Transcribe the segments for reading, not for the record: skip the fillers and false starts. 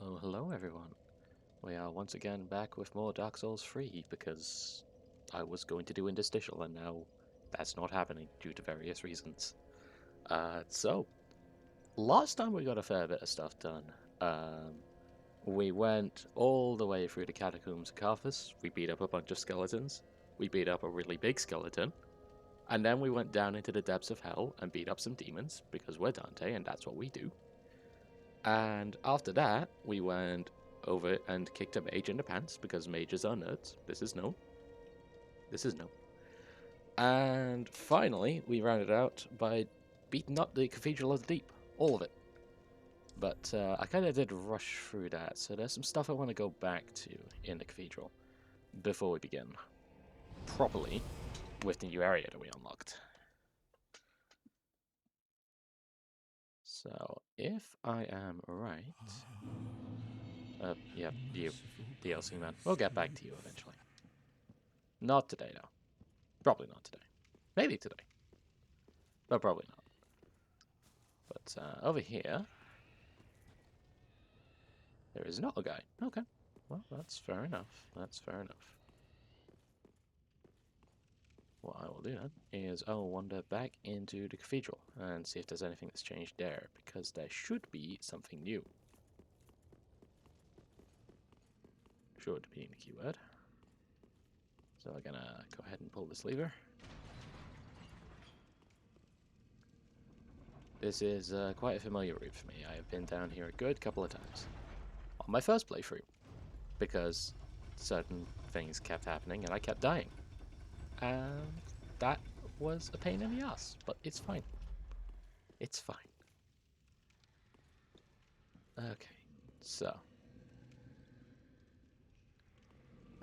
Oh, hello everyone. We are once again back with more Dark Souls 3 because I was going to do Interstitial and now that's not happening due to various reasons. So, last time we got a fair bit of stuff done. We went all the way through the Catacombs of Carthus, we beat up a bunch of skeletons, we beat up a really big skeleton, and then we went down into the depths of hell and beat up some demons because we're Dante and that's what we do. And after that, we went over and kicked a mage in the pants because mages are nerds. This is known. This is known. And finally, we rounded out by beating up the Cathedral of the Deep. All of it. But I kind of did rush through that, so there's some stuff I want to go back to in the Cathedral before we begin properly with the new area that we unlocked. So, if I am right... yeah, you, DLC man. We'll get back to you eventually. Not today, though. Probably not today. Maybe today. But probably not. But over here, there is not a guy. Okay. Well, that's fair enough. That's fair enough. What I will do then is I will wander back into the cathedral and see if there's anything that's changed there, because there should be something new. Should being the keyword. So I'm gonna go ahead and pull this lever. This is quite a familiar route for me. I have been down here a good couple of times. On my first playthrough, because certain things kept happening and I kept dying. And that was a pain in the ass, but it's fine. It's fine. Okay, so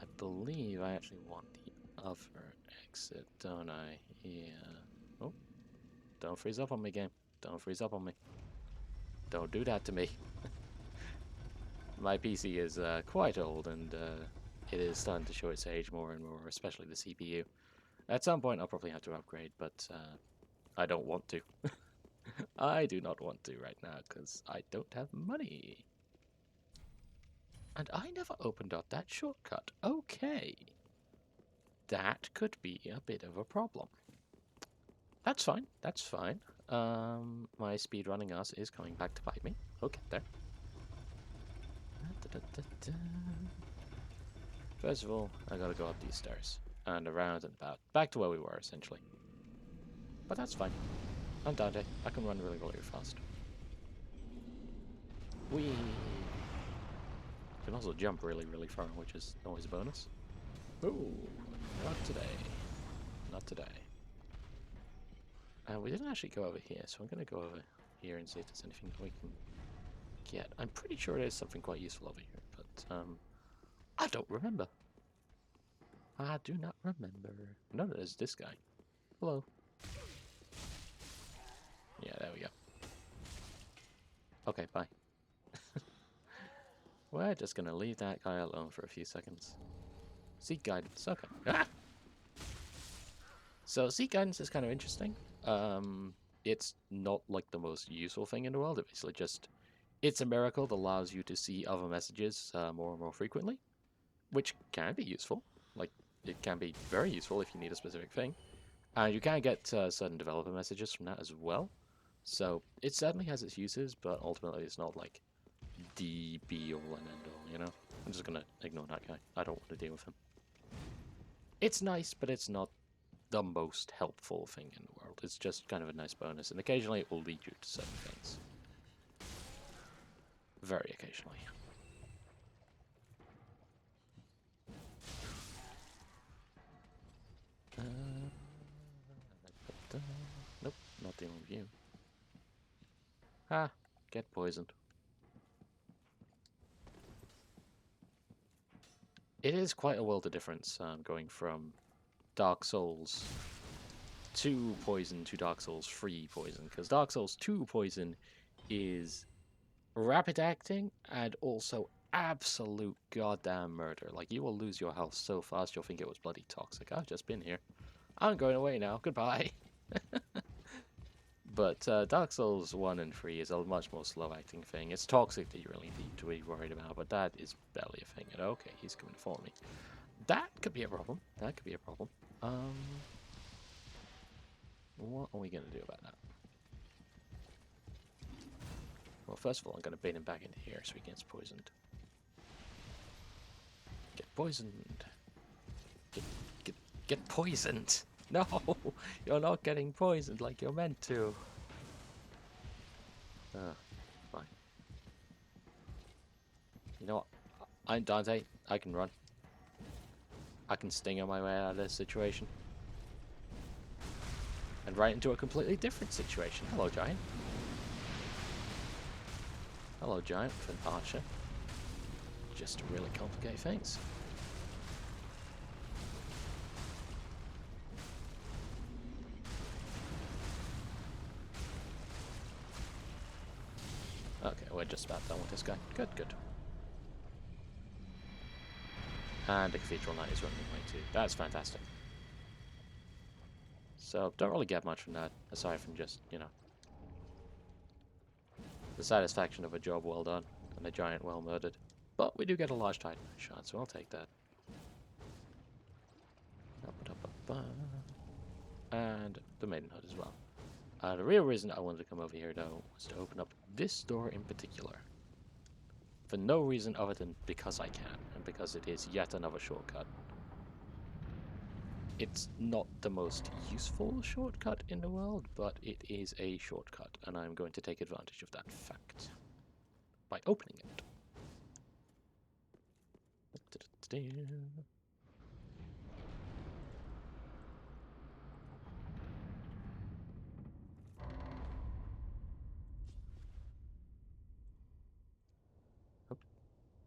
I believe I actually want the other exit, don't I? Yeah. Oh, don't freeze up on me, game. Don't freeze up on me. Don't do that to me. My PC is quite old and it is starting to show its age more and more, especially the CPU. At some point I'll probably have to upgrade, but I don't want to. I do not want to right now because I don't have money. And I never opened up that shortcut. Okay. That could be a bit of a problem. That's fine. That's fine. My speedrunning ass is coming back to bite me. We'll get there. First of all, I gotta go up these stairs. And around and about. Back to where we were, essentially. But that's fine. I'm Dante. I can run really, really fast. Whee! I can also jump really, really far, which is always a bonus. Ooh, not today. Not today. We didn't actually go over here, so I'm going to go over here and see if there's anything that we can get. I'm pretty sure there's something quite useful over here, but I don't remember. I do not remember. No, there's this guy. Hello. Yeah, there we go. Okay, bye. We're just going to leave that guy alone for a few seconds. Seek guidance. Okay. Ah! So seek guidance is kind of interesting. It's not like the most useful thing in the world. It's basically just, it's a miracle that allows you to see other messages more and more frequently, which can be useful. Like, it can be very useful if you need a specific thing. And you can get certain developer messages from that as well. So it certainly has its uses, but ultimately it's not like the be-all and end-all, you know? I'm just gonna ignore that guy. I don't want to deal with him. It's nice, but it's not the most helpful thing in the world. It's just kind of a nice bonus, and occasionally it will lead you to certain things. Very occasionally. Nope, not dealing with you. Ah, get poisoned. It is quite a world of difference going from Dark Souls 2 poison to Dark Souls 3 poison, because Dark Souls 2 poison is rapid acting and also absolute goddamn murder. Like, you will lose your health so fast you'll think it was bloody toxic. I've just been here. I'm going away now. Goodbye. But Dark Souls 1 and 3 is a much more slow-acting thing. It's toxic that you really need to be worried about, but that is barely a thing. And okay, he's coming to follow me. That could be a problem. That could be a problem. What are we going to do about that? Well, first of all, I'm going to bait him back into here so he gets poisoned. Get poisoned. Get poisoned. No, you're not getting poisoned like you're meant to. Fine. You know what? I'm Dante. I can run. I can sting on my way out of this situation. And right into a completely different situation. Hello, Giant. Hello, Giant, with an archer. Just to really complicate things. Okay, we're just about done with this guy. Good, good. And the Cathedral Knight is running away too. That's fantastic. So, don't really get much from that, aside from just, you know, the satisfaction of a job well done and a giant well murdered. But we do get a large Titan shot, so I'll take that. And the Maidenhood as well. The real reason I wanted to come over here, though, was to open up this door in particular. For no reason other than because I can, and because it is yet another shortcut. It's not the most useful shortcut in the world, but it is a shortcut, and I'm going to take advantage of that fact by opening it.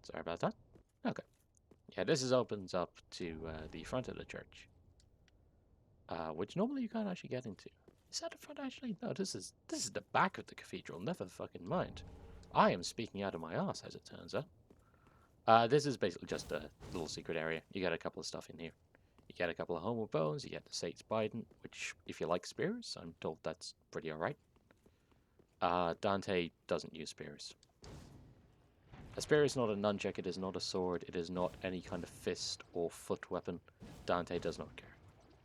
Sorry about that. Okay. Yeah, this opens up to the front of the church. Which normally you can't actually get into. Is that the front actually? No, this is the back of the cathedral. Never fucking mind. I am speaking out of my arse, as it turns out. This is basically just a little secret area. You get a couple of stuff in here. You get a couple of homeward bones. You get the Sate's Bident, which, if you like spears, I'm told that's pretty alright. Dante doesn't use spears. A spear is not a nunchuck, it is not a sword, it is not any kind of fist or foot weapon. Dante does not care.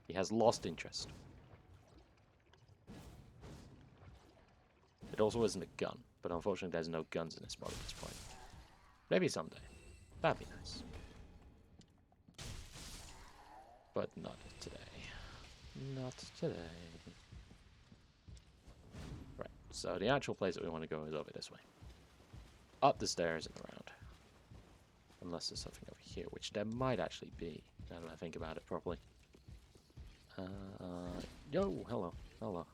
He has lost interest. It also isn't a gun, but unfortunately there's no guns in this mod at this point. Maybe someday. That'd be nice. But not today. Not today. Right, so the actual place that we want to go is over this way. Up the stairs and around. Unless there's something over here, which there might actually be, now that I think about it properly. Yo, hello. Hello.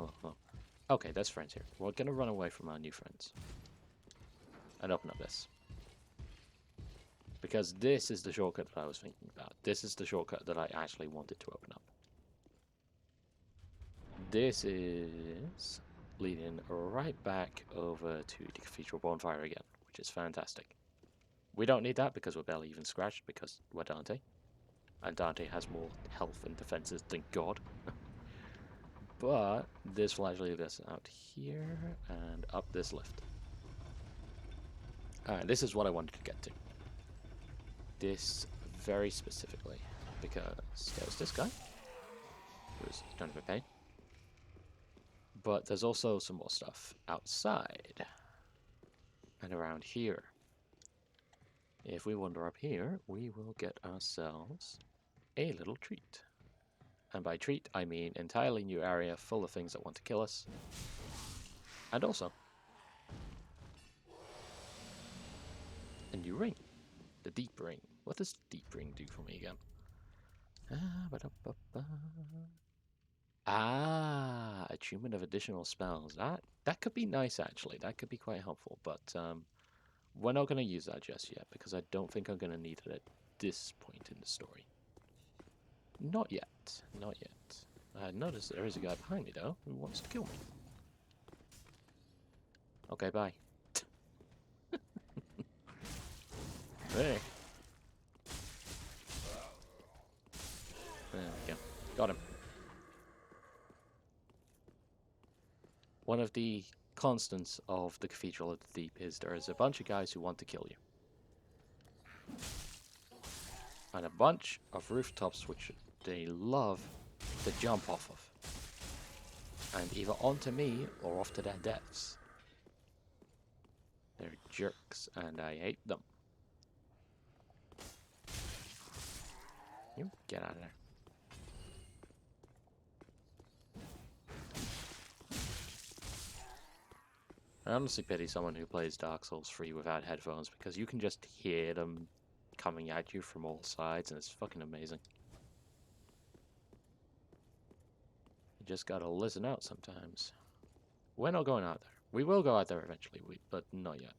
Okay, there's friends here. We're gonna run away from our new friends. And open up this. Because this is the shortcut that I was thinking about. This is the shortcut that I actually wanted to open up. This is leading right back over to the Cathedral Bonfire again, which is fantastic. We don't need that because we're barely even scratched because we're Dante. And Dante has more health and defenses than God. But this will actually lead us out here and up this lift. Alright, this is what I wanted to get to. This very specifically. Because there's this guy, who's kind of a pain. But there's also some more stuff outside. And around here. If we wander up here, we will get ourselves a little treat. And by treat, I mean entirely new area full of things that want to kill us. And also a new ring. The Deep Ring. What does the Deep Ring do for me again? Attunement of additional spells. That could be nice, actually. That could be quite helpful. But we're not going to use that just yet, because I don't think I'm going to need it at this point in the story. Not yet. Not yet. I noticed there is a guy behind me, though, who wants to kill me. Okay, bye. Hey. There we go. Got him. one of the constants of the Cathedral of the Deep is there is a bunch of guys who want to kill you. And a bunch of rooftops which they love to jump off of. And either onto me or off to their deaths. They're jerks and I hate them. You get out of there. I honestly pity someone who plays Dark Souls 3 without headphones because you can just hear them coming at you from all sides and it's fucking amazing. You just gotta listen out sometimes. We're not going out there. We will go out there eventually, but not yet.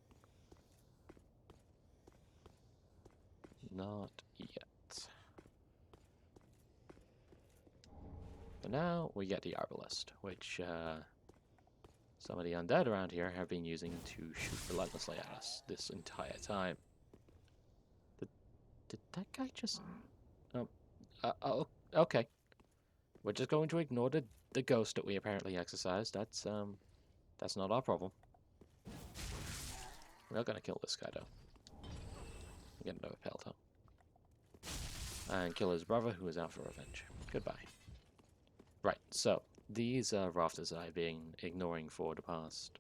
Not yet. But now we get the Arbalest, which some of the undead around here have been using to shoot relentlessly at us this entire time. Did that guy just... Oh, okay. We're just going to ignore the ghost that we apparently exercised. That's not our problem. We're not gonna kill this guy though. Get another Pelto. And kill his brother who is out for revenge. Goodbye. Right, so these rafters I've been ignoring for the past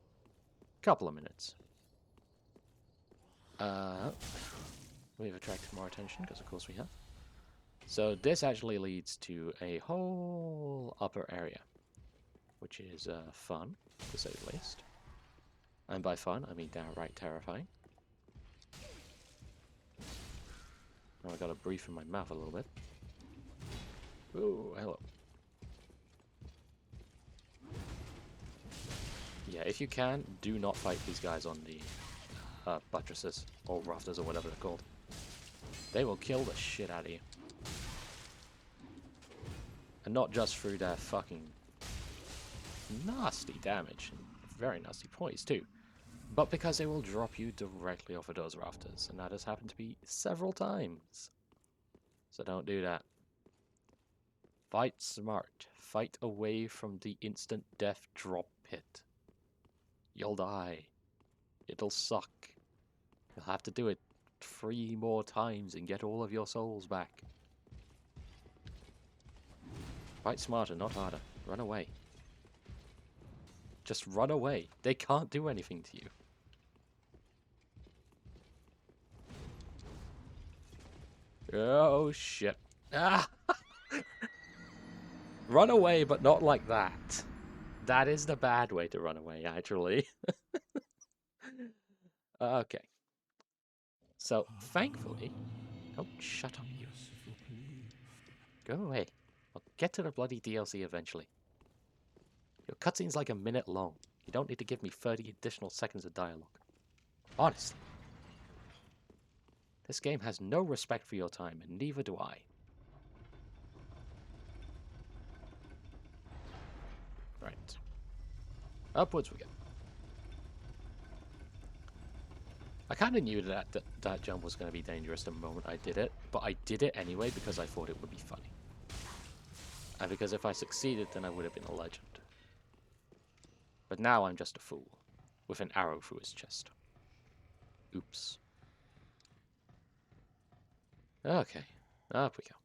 couple of minutes. We've attracted more attention because of course we have. So this actually leads to a whole upper area, which is fun, to say the least. And by fun, I mean downright terrifying. Now I got a brief in my mouth a little bit. Ooh, hello. Yeah, if you can, do not fight these guys on the buttresses, or rafters, or whatever they're called. They will kill the shit out of you. And not just through their fucking nasty damage, and very nasty points too, but because they will drop you directly off of those rafters, and that has happened to me several times. So don't do that. Fight smart. Fight away from the instant death drop pit. You'll die. It'll suck. You'll have to do it 3 more times and get all of your souls back. Fight smarter, not harder. Run away. Just run away. They can't do anything to you. Oh shit. Ah! Run away, but not like that. That is the bad way to run away, actually. Okay. So, thankfully... Oh, shut up, you. Go away. I'll get to the bloody DLC eventually. Your cutscene's like a minute long. You don't need to give me 30 additional seconds of dialogue. Honestly. This game has no respect for your time, and neither do I. Right. Upwards we go. I kind of knew that jump was going to be dangerous the moment I did it, but I did it anyway because I thought it would be funny. And because if I succeeded, then I would have been a legend. But now I'm just a fool, with an arrow through his chest. Oops. Okay, up we go.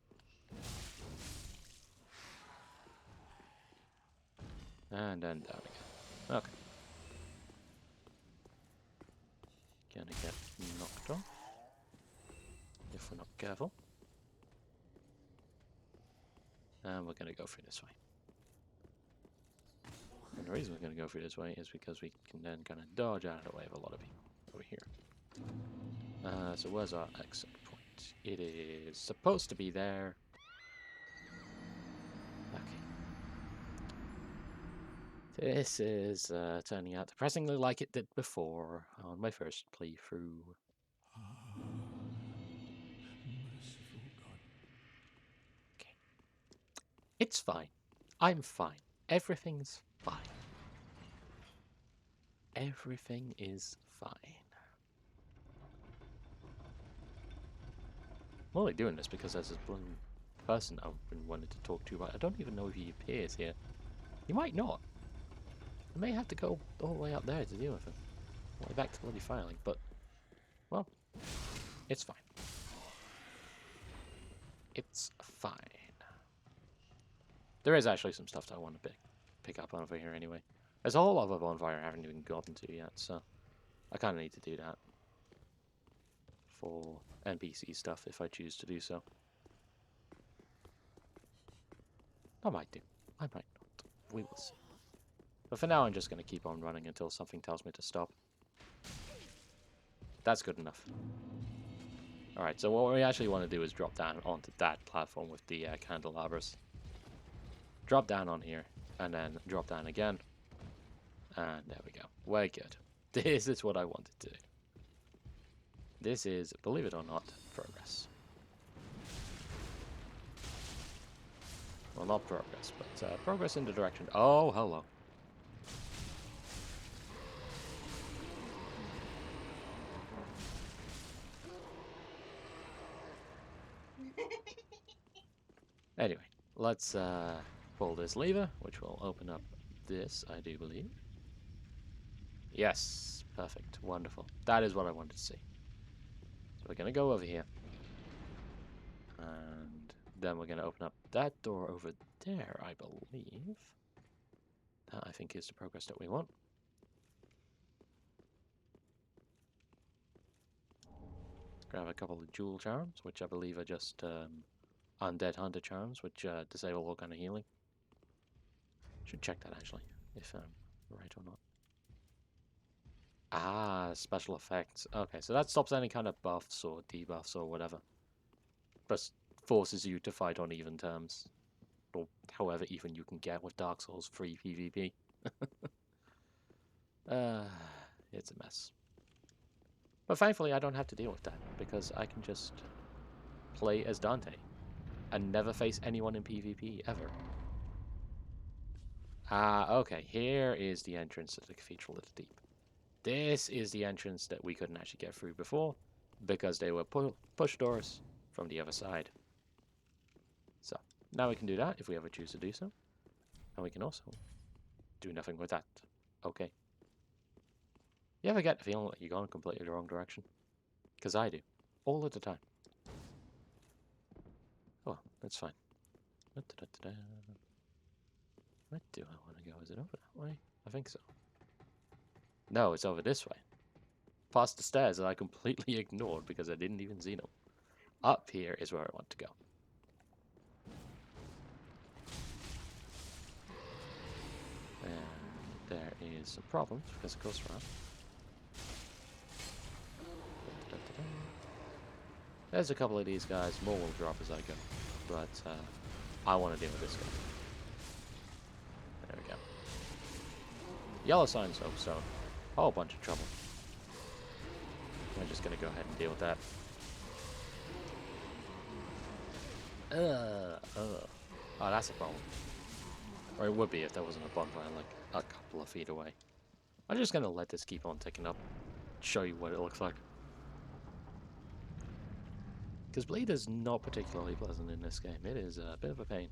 And then down again. Okay. Gonna get knocked off. If we're not careful. And we're gonna go through this way. And the reason we're gonna go through this way is because we can then kind of dodge out of the way of a lot of people over here. So where's our exit point? It is supposed to be there. Okay. This is turning out depressingly like it did before on my first playthrough. Okay. It's fine. I'm fine. Everything's fine. Everything is fine. I'm only doing this because there's this one person I've been wanting to talk to, but I don't even know if he appears here. He might not. I may have to go all the way up there to deal with him. All the way back to bloody filing, but, well, it's fine. It's fine. There is actually some stuff that I want to pick up over here anyway. There's a whole lot of a bonfire I haven't even gotten to yet, so I kind of need to do that for NPC stuff if I choose to do so. I might do. I might not. We will see. But for now, I'm just going to keep on running until something tells me to stop. That's good enough. Alright, so what we actually want to do is drop down onto that platform with the candelabras. Drop down on here, and then drop down again. And there we go. We're good. This is what I wanted to do. This is, believe it or not, progress. Well, not progress, but progress in the direction... Oh, hello. Anyway, let's pull this lever, which will open up this, I do believe. Yes, perfect, wonderful. That is what I wanted to see. So we're going to go over here. And then we're going to open up that door over there, I believe. That, I think, is the progress that we want. Let's grab a couple of jewel charms, which I believe are just undead hunter charms, which disable all kind of healing. Should check that, actually, if I'm right or not. Ah, special effects. Okay, so that stops any kind of buffs or debuffs or whatever. Just forces you to fight on even terms. Or however even you can get with Dark Souls free PvP. It's a mess. But thankfully I don't have to deal with that, because I can just play as Dante and never face anyone in PvP ever. Ah, okay, here is the entrance to the Cathedral of the Deep. This is the entrance that we couldn't actually get through before, because they were push doors from the other side. So, now we can do that if we ever choose to do so. And we can also do nothing with that. Okay. You ever get the feeling like you're going completely the wrong direction? Because I do. All of the time. Oh, that's fine. Where do I want to go? Is it over that way? I think so. No, it's over this way. Past the stairs that I completely ignored because I didn't even see them. Up here is where I want to go. And there is some problems because it goes around. There's a couple of these guys. More will drop as I go. But I want to deal with this guy. There we go. Yellow sign soapstone. A whole bunch of trouble. I'm just going to go ahead and deal with that. Oh, that's a problem. Or it would be if there wasn't a bonfire like a couple of feet away. I'm just going to let this keep on ticking up. Show you what it looks like. Because bleed is not particularly pleasant in this game. It is a bit of a pain.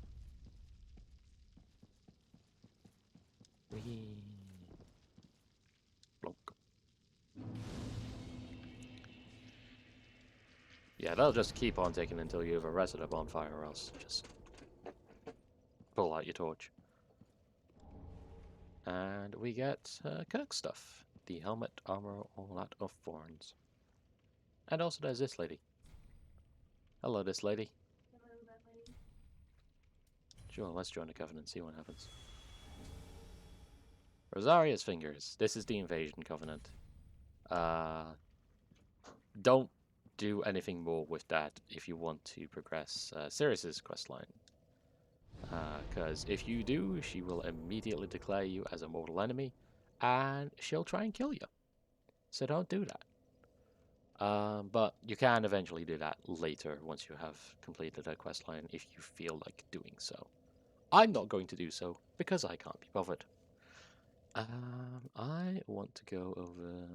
Whee. Blonk. Yeah, they'll just keep on ticking until you've arrested a bonfire, or else just pull out your torch. And we get Kirk stuff. The helmet, armor, all that of thorns. And also there's this lady. Hello, this lady. Hello, that lady. Sure, let's join the Covenant and see what happens. Rosaria's Fingers. This is the Invasion Covenant. Don't do anything more with that if you want to progress Sirius's questline. Because if you do, she will immediately declare you as a mortal enemy, and she'll try and kill you. So don't do that. But you can eventually do that later once you have completed a questline if you feel like doing so. I'm not going to do so because I can't be bothered. I want to go over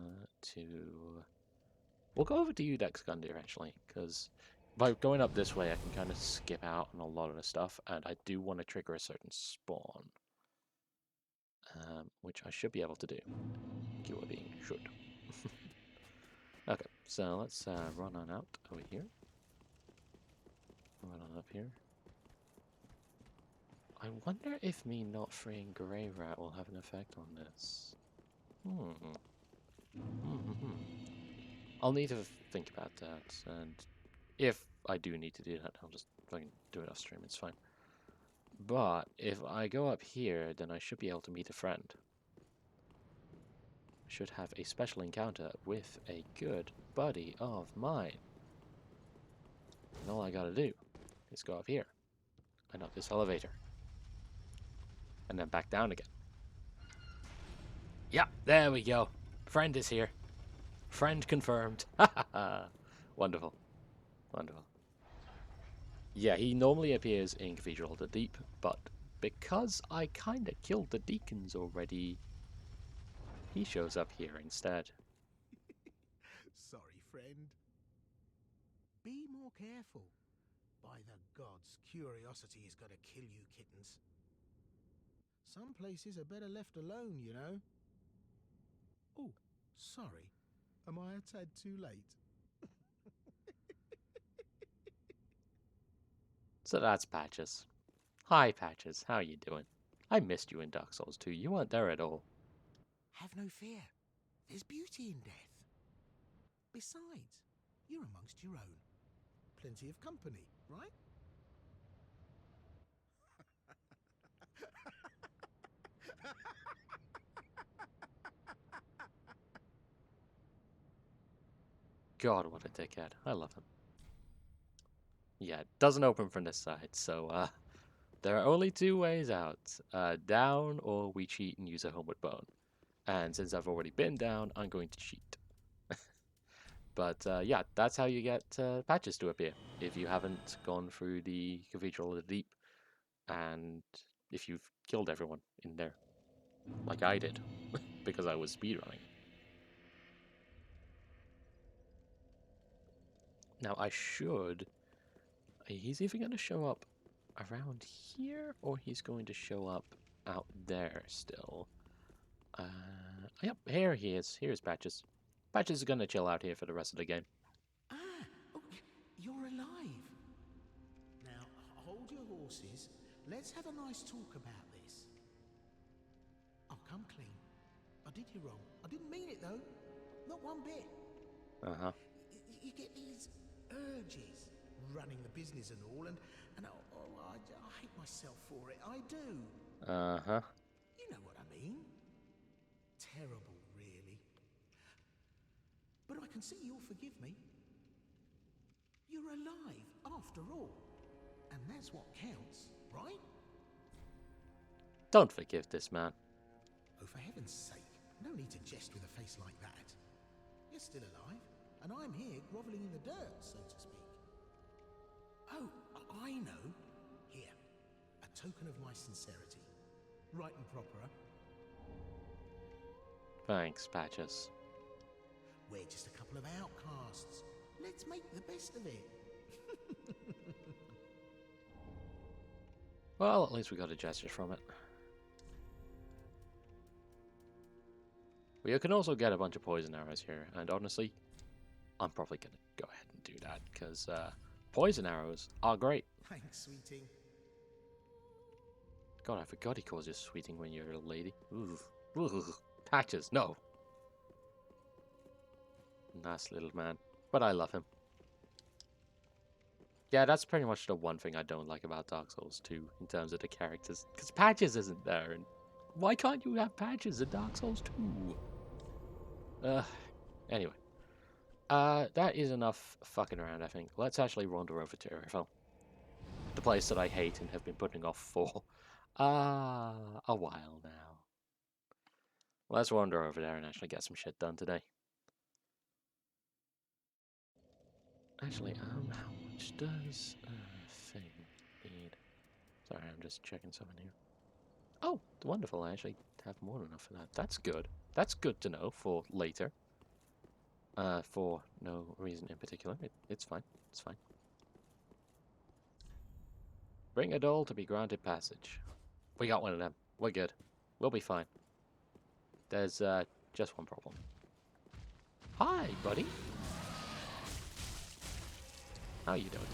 to... We'll go over to Udex Gundyr actually, because by going up this way I can kind of skip out on a lot of the stuff, and I do want to trigger a certain spawn. which I should be able to do. Keyword being should. Okay, so let's run on out over here. Run on up here. I wonder if me not freeing Grey Rat will have an effect on this. I'll need to think about that, and if I do need to do that, I'll just fucking do it off stream, it's fine. But if I go up here, then I should be able to meet a friend. I should have a special encounter with a good buddy of mine. And all I gotta do is go up here, and up this elevator. And then back down again. Yeah, there we go. Friend is here. Friend confirmed. Wonderful. Wonderful. Yeah, he normally appears in Cathedral of the Deep, but because I kinda killed the deacons already, he shows up here instead. Sorry, friend. Be more careful. By the gods, curiosity is gonna kill you, kittens. Some places are better left alone, you know. Oh, sorry. Am I a tad too late? So that's Patches. Hi, Patches. How you doing? I missed you in Dark Souls 2. You weren't there at all. Have no fear. There's beauty in death. Besides, you're amongst your own. Plenty of company, right? God, what a dickhead. I love him. Yeah, it doesn't open from this side, so there are only two ways out. Down, or we cheat and use a homeward bone. And since I've already been down, I'm going to cheat. But yeah, that's how you get Patches to appear. If you haven't gone through the Cathedral of the Deep, and if you've killed everyone in there. Like I did, because I was speedrunning. Now I should... He's either going to show up around here, or he's going to show up out there still. Yep, here he is. Here's Patches. Patches is going to chill out here for the rest of the game. Ah, oh, you're alive. Now, hold your horses. Let's have a nice talk about this. I'll come clean. I did you wrong. I didn't mean it, though. Not one bit. Uh-huh. You get these urges, running the business and all, and I hate myself for it. I do. Uh-huh. You know what I mean. Terrible, really. But I can see you'll forgive me. You're alive, after all. And that's what counts, right? Don't forgive this man. Oh, for heaven's sake, no need to jest with a face like that. You're still alive, and I'm here grovelling in the dirt, so to speak. Oh, I know. Here, a token of my sincerity. Right and proper, huh? Thanks, Patches. We're just a couple of outcasts. Let's make the best of it. Well, at least we got a gesture from it. We can also get a bunch of poison arrows here, and honestly, I'm probably going to go ahead and do that, because poison arrows are great. Thanks, sweeting. God, I forgot he calls you sweeting when you're a lady. Ooh. Ooh. Patches, no. Nice little man. But I love him. Yeah, that's pretty much the one thing I don't like about Dark Souls 2 in terms of the characters. Because Patches isn't there, and why can't you have Patches in Dark Souls 2? Anyway. That is enough fucking around, I think. Let's actually wander over to Irifel. The place that I hate and have been putting off for a while now. Let's wander over there and actually get some shit done today. Actually, how much does a thing need? Sorry, I'm just checking something here. Oh, wonderful, I actually have more than enough for that. That's good. That's good to know for later. For no reason in particular. It's fine. It's fine. Bring a doll to be granted passage. We got one of them. We're good. We'll be fine. There's just one problem. Hi, buddy. How you doing?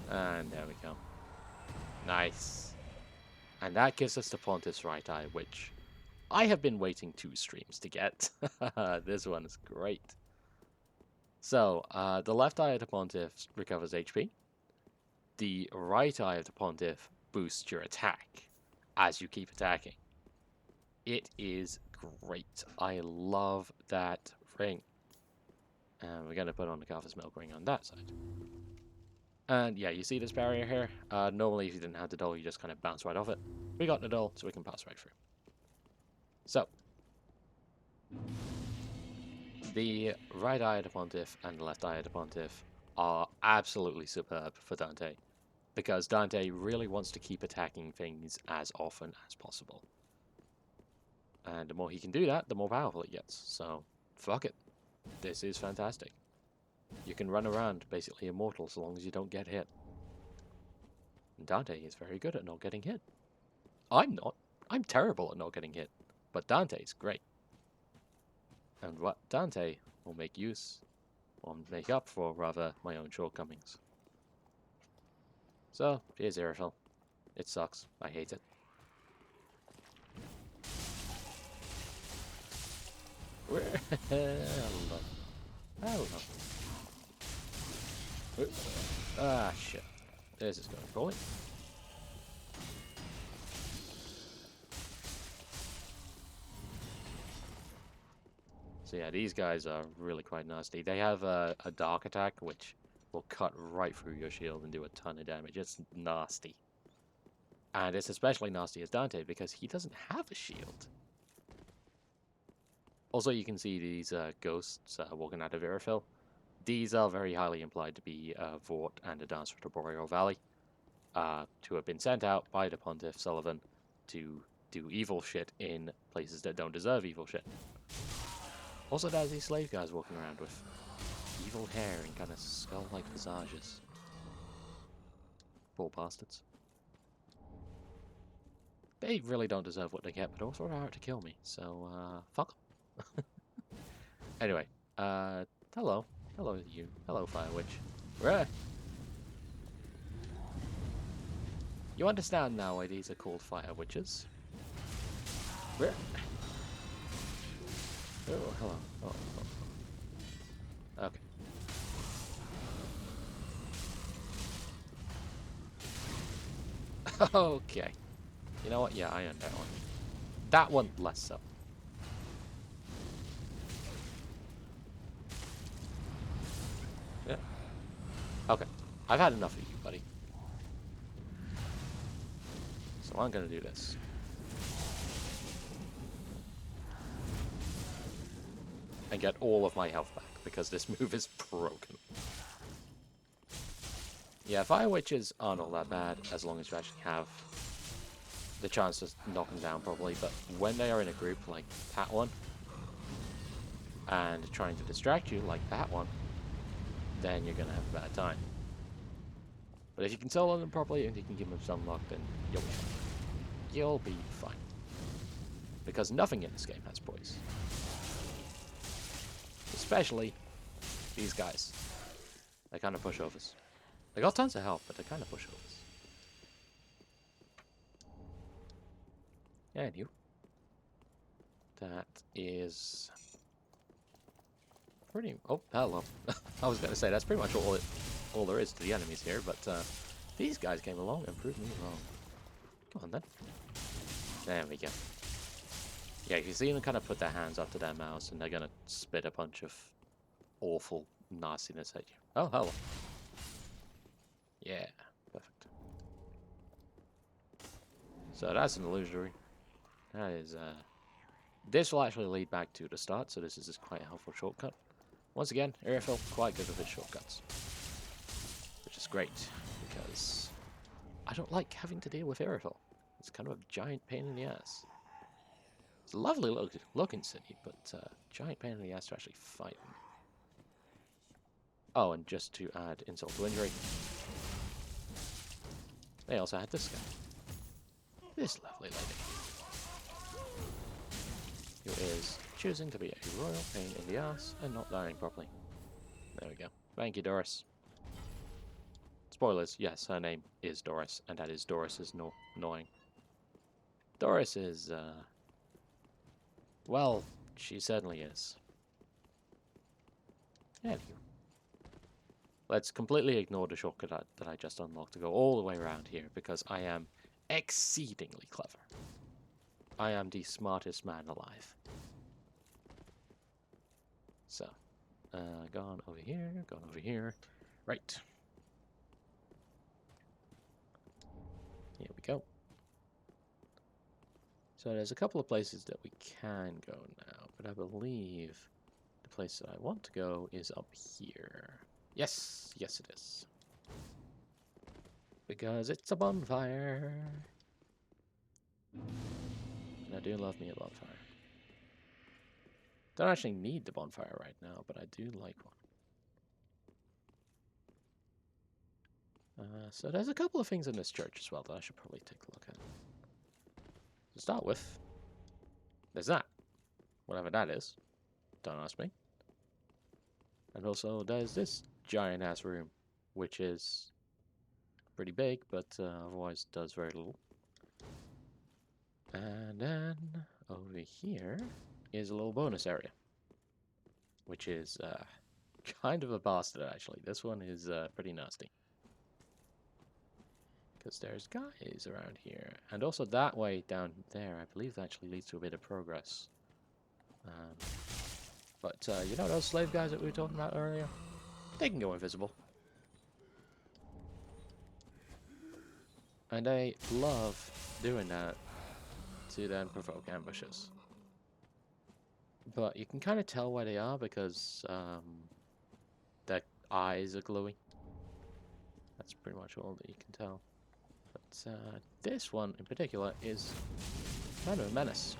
And there we go. Nice. And that gives us the Pontiff's right eye, which I have been waiting 2 streams to get. This one is great. So, the left eye of the Pontiff recovers HP. The right eye of the Pontiff boosts your attack as you keep attacking. It is great. I love that ring. And we're going to put on the Calphus Milk ring on that side. And yeah, you see this barrier here? Normally, if you didn't have the doll, you just kind of bounce right off it. We got the doll, so we can pass right through. So, the right eye of the Pontiff and the left eye of the Pontiff are absolutely superb for Dante, because Dante really wants to keep attacking things as often as possible. And the more he can do that, the more powerful he gets. So, fuck it. This is fantastic. You can run around basically immortal so long as you don't get hit. And Dante is very good at not getting hit. I'm not. I'm terrible at not getting hit. But Dante's great. And what Dante will make use, or make up for, rather, my own shortcomings. So, here's Aerophil. It sucks. I hate it. Hello. Hello. Ah, shit. This is going poorly. So yeah, these guys are really quite nasty. They have a dark attack, which will cut right through your shield and do a ton of damage. It's nasty. And it's especially nasty as Dante, because he doesn't have a shield. Also, you can see these ghosts walking out of Aerophil. These are very highly implied to be Vort and the Dancer of the Boreal Valley, to have been sent out by the Pontiff Sullivan to do evil shit in places that don't deserve evil shit. Also, there's these slave guys walking around with evil hair and kind of skull-like visages. Poor bastards. They really don't deserve what they get, but also are out to kill me, so, fuck them. Anyway, hello. Hello, you. Hello, Fire Witch. Right. You understand now why these are called Fire Witches? Right. Oh, hello. Oh, oh. Okay. Okay. You know what? Yeah, I earned that one. That one, less so. Yeah. Okay. I've had enough of you, buddy. So I'm gonna do this. And get all of my health back, because this move is broken. Yeah, Fire Witches aren't all that bad, as long as you actually have the chance to knock them down properly, but when they are in a group like that one, and trying to distract you like that one, then you're gonna have a bad time. But if you can solo them properly and you can give them some luck, then you'll be fine. You'll be fine. Because nothing in this game has poise. Especially these guys. They kind of pushovers. They got tons of health, but they're kind of pushovers. Yeah, and you. That is pretty. Oh, hello. I was gonna say that's pretty much all there is to the enemies here, but these guys came along and proved me wrong. Come on then. There we go. Yeah, you see them kind of put their hands up to their mouths, and they're gonna spit a bunch of awful nastiness at you. Oh, hello. Yeah, perfect. So that's an illusory. That is, this will actually lead back to the start, so this is just quite a helpful shortcut. Once again, Aerophil quite good with his shortcuts. Which is great, because I don't like having to deal with Aerophil. It's kind of a giant pain in the ass. It's a lovely looking city, but giant pain in the ass to actually fight. Oh, and just to add insult to injury, they also had this guy. This lovely lady. Who is choosing to be a royal pain in the ass and not dying properly. There we go. Thank you, Doris. Spoilers, yes, her name is Doris, and that is Doris's annoying. Doris is, well, she certainly is. Anywho. Let's completely ignore the shortcut that I just unlocked to go all the way around here, because I am exceedingly clever. I am the smartest man alive. So, gone over here, gone over here. Right. Here we go. So there's a couple of places that we can go now, but I believe the place that I want to go is up here. Yes, yes it is. Because it's a bonfire. And I do love me a bonfire. Don't actually need the bonfire right now, but I do like one. So there's a couple of things in this church as well that I should probably take a look at. To start with, there's that. Whatever that is. Don't ask me. And also there's this giant ass room, which is pretty big, but otherwise does very little. And then over here is a little bonus area, which is kind of a bastard actually. This one is pretty nasty. Because there's guys around here. And also that way down there, I believe that actually leads to a bit of progress. But you know those slave guys that we were talking about earlier? They can go invisible. And they love doing that to then provoke ambushes. But you can kind of tell where they are because their eyes are glowing. That's pretty much all that you can tell. But this one in particular is kind of a menace.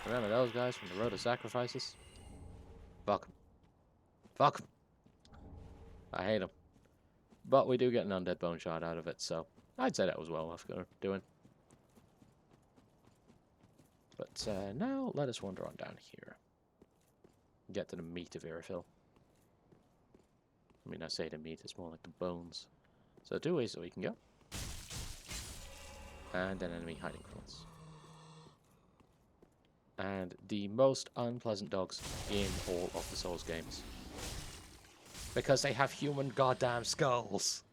Remember those guys from the Road of Sacrifices? Fuck them. Fuck them. I hate them. But we do get an undead bone shard out of it, so I'd say that was well worth doing. But now let us wander on down here. Get to the meat of Irophil. I mean, I say the meat, it's more like the bones. So 2 ways that we can go. And an enemy hiding from us. And the most unpleasant dogs in all of the Souls games. Because they have human goddamn skulls.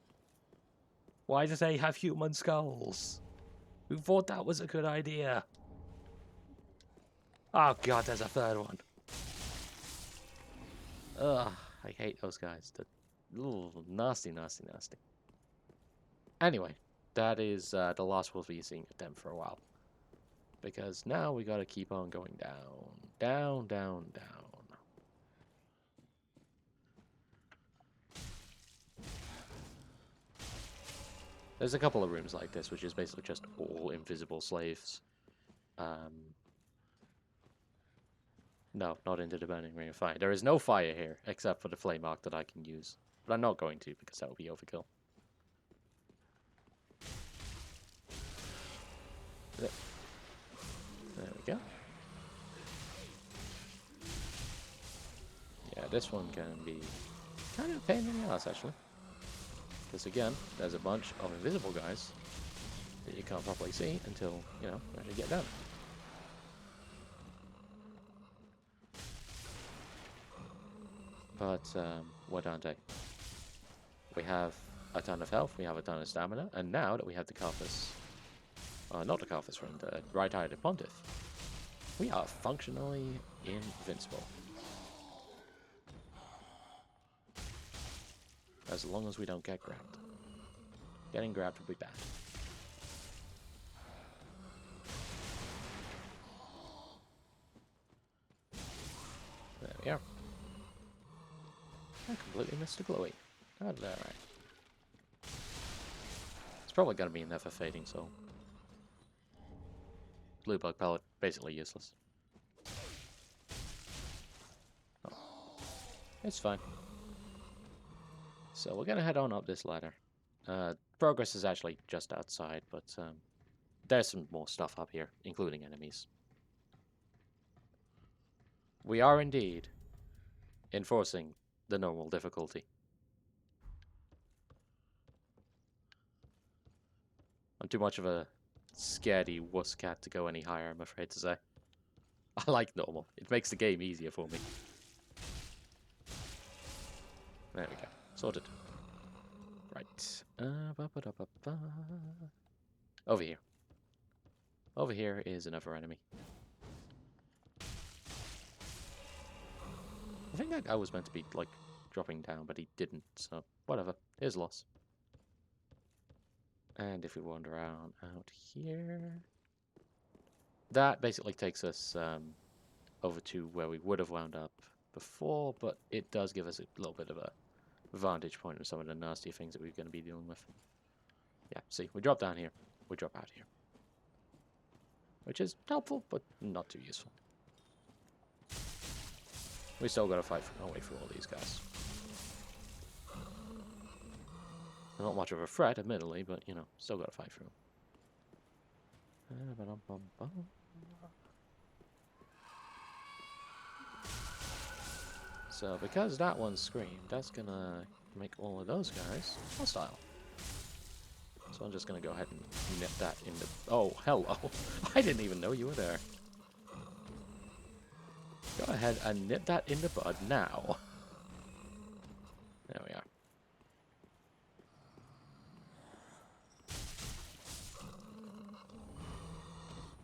Why do they have human skulls? Who thought that was a good idea? Oh god, there's a third one. Ugh, I hate those guys. They're nasty, nasty, nasty. Anyway, that is the last we'll be seeing of them for a while. Because now we gotta keep on going down. Down, down, down. There's a couple of rooms like this, which is basically just all invisible slaves. No, not into the burning ring of fire. There is no fire here, except for the flame arc that I can use. But I'm not going to, because that would be overkill. There we go. Yeah, this one can be kind of a pain in the ass, actually. Because again, there's a bunch of invisible guys that you can't properly see until, you know, you actually get down. But, what Dante? We have a ton of health, we have a ton of stamina, and now that we have the Carthus, not the Carthus from the right-eyed Pontiff, we are functionally invincible. As long as we don't get grabbed. Getting grabbed would be bad. There we are. I completely missed a glowy. That's alright. It's probably going to be an ever fading soul. Blue bug pellet, basically useless. Oh. It's fine. So we're gonna head on up this ladder. Progress is actually just outside, but there's some more stuff up here, including enemies. We are indeed enforcing the normal difficulty. I'm too much of a scaredy wuss cat to go any higher, I'm afraid to say. I like normal. It makes the game easier for me. There we go. Sorted. Right. Over here. Over here is another enemy. I think that guy was meant to be, like, dropping down, but he didn't, so whatever. His loss. And if we wander around out here... That basically takes us over to where we would have wound up before, but it does give us a little bit of a vantage point of some of the nasty things that we're going to be dealing with. Yeah, see, we drop down here, we drop out here. Which is helpful, but not too useful. We still got to fight our way through all these guys. They're not much of a threat, admittedly, but, you know, still got to fight through them. So, because that one screamed, that's gonna make all of those guys hostile. So I'm just gonna go ahead and nip that in the... Oh, hello. I didn't even know you were there. Go ahead and nip that in the bud now. There we are.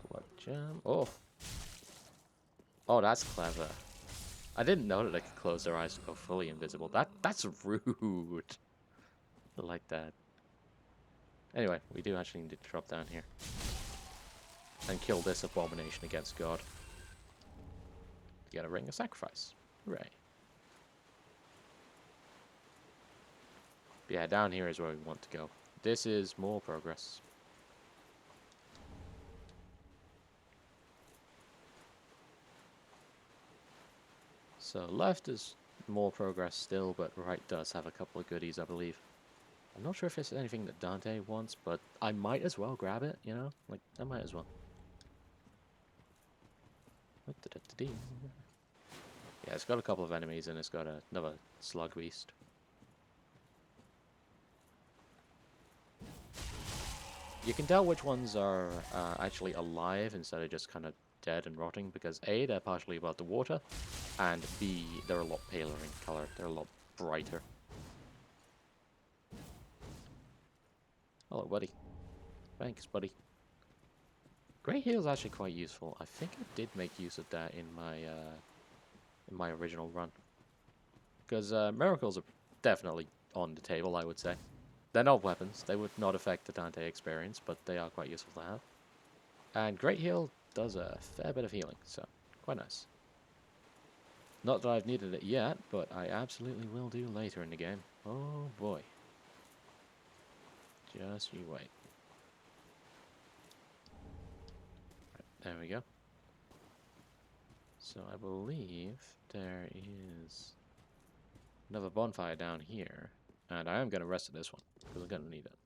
Blood gem. Oh. Oh, that's clever. I didn't know that they could close their eyes to go fully invisible. That's rude. I like that. Anyway, we do actually need to drop down here. And kill this abomination against God. To get a ring of sacrifice. Hooray. But yeah, down here is where we want to go. This is more progress. So left is more progress still, but right does have a couple of goodies, I believe. I'm not sure if it's anything that Dante wants, but I might as well grab it, you know? Like, I might as well. Yeah, it's got a couple of enemies, and it's got another slug beast. You can tell which ones are actually alive instead of just kind of dead and rotting, because A, they're partially above the water, and B, they're a lot paler in color. They're a lot brighter. Hello, buddy. Thanks, buddy. Grey Heel's actually quite useful. I think I did make use of that in my original run. Because miracles are definitely on the table, I would say. They're not weapons. They would not affect the Dante experience, but they are quite useful to have. And Great Heal does a fair bit of healing, so quite nice. Not that I've needed it yet, but I absolutely will do later in the game. Oh boy. Just you wait. Right, there we go. So I believe there is another bonfire down here. And I am going to rest at this one, because I'm going to need it.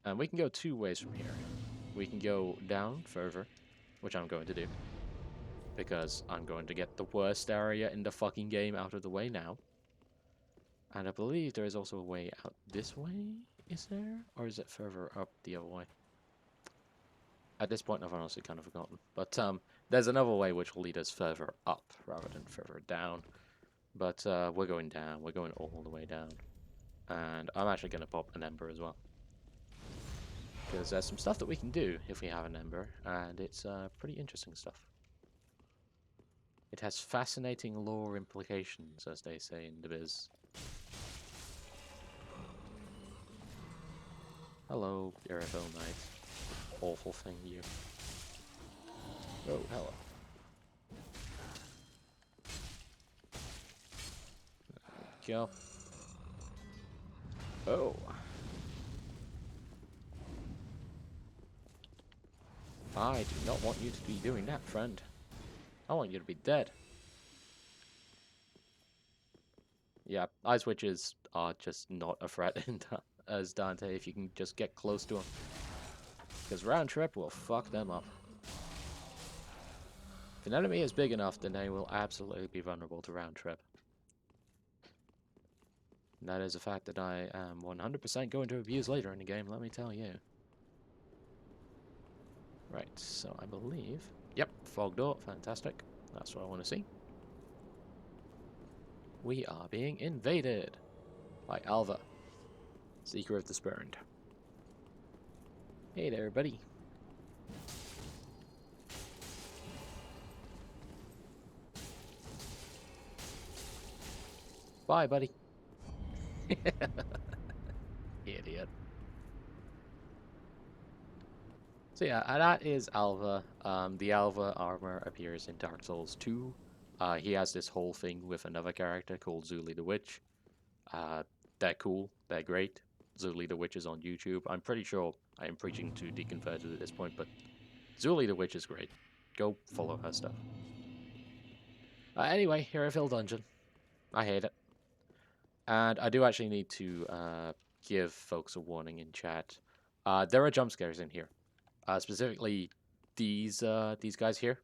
And we can go two ways from here. We can go down further, which I'm going to do. Because I'm going to get the worst area in the fucking game out of the way now. And I believe there is also a way out this way, is there? Or is it further up the other way? At this point, I've honestly kind of forgotten. But there's another way which will lead us further up rather than further down. But we're going down. We're going all the way down. And I'm actually going to pop an ember as well. Because there's some stuff that we can do if we have an ember. And it's pretty interesting stuff. It has fascinating lore implications, as they say in the biz. Hello, Irithel Knight. Awful thing, you. Oh, hello. Go. Oh. I do not want you to be doing that, friend. I want you to be dead. Yeah, ice witches are just not a threat as Dante if you can just get close to them. Because round trip will fuck them up. If an enemy is big enough, then they will absolutely be vulnerable to round trip. And that is a fact that I am 100% going to abuse later in the game, let me tell you. Right, so I believe... Yep, fog door, fantastic. That's what I want to see. We are being invaded by Alva, Seeker of the Spurned. Hey there, buddy. Bye, buddy. Idiot. So yeah, that is Alva. The Alva armor appears in Dark Souls 2. He has this whole thing with another character called Zuli the Witch. They're cool. They're great. Zuli the Witch is on YouTube. I'm pretty sure I am preaching to deconverted at this point, but Zuli the Witch is great. Go follow her stuff. Anyway, Hierophil Dungeon. I hate it. And I do actually need to give folks a warning in chat. There are jump scares in here. Specifically, these guys here.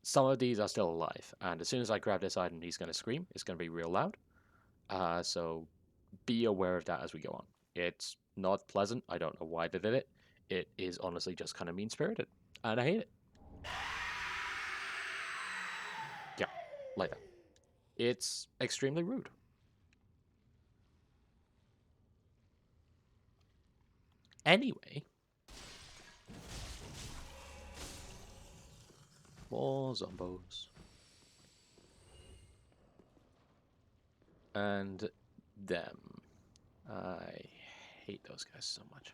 Some of these are still alive, and as soon as I grab this item, he's going to scream. It's going to be real loud. So be aware of that as we go on. It's not pleasant. I don't know why they did it. It is honestly just kind of mean-spirited, and I hate it. Yeah, like that. It's extremely rude. Anyway, more zombos. And them. I hate those guys so much.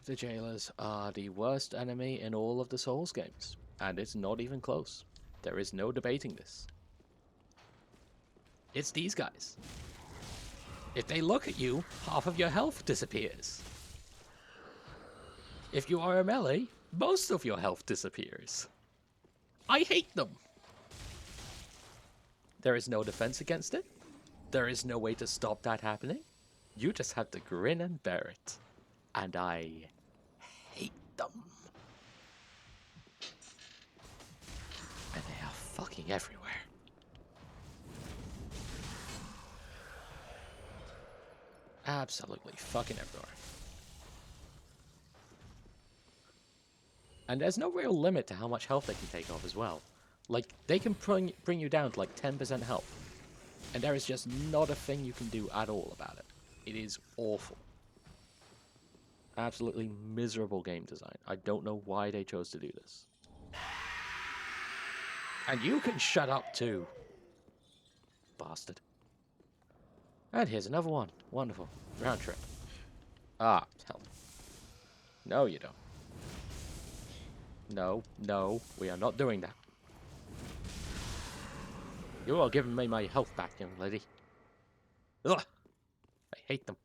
The jailers are the worst enemy in all of the Souls games, and it's not even close. There is no debating this. It's these guys. If they look at you, half of your health disappears. If you are a melee, most of your health disappears. I hate them. There is no defense against it. There is no way to stop that happening. You just have to grin and bear it. And I hate them. And they are fucking everywhere. Absolutely fucking everywhere. And there's no real limit to how much health they can take off as well. Like, they can bring you down to like 10% health. And there is just not a thing you can do at all about it. It is awful. Absolutely miserable game design. I don't know why they chose to do this. And you can shut up too. Bastard. And here's another one. Wonderful. Round trip. Ah, hell. No, you don't. No, no, we are not doing that. You are giving me my health back, young lady. Ugh! I hate them.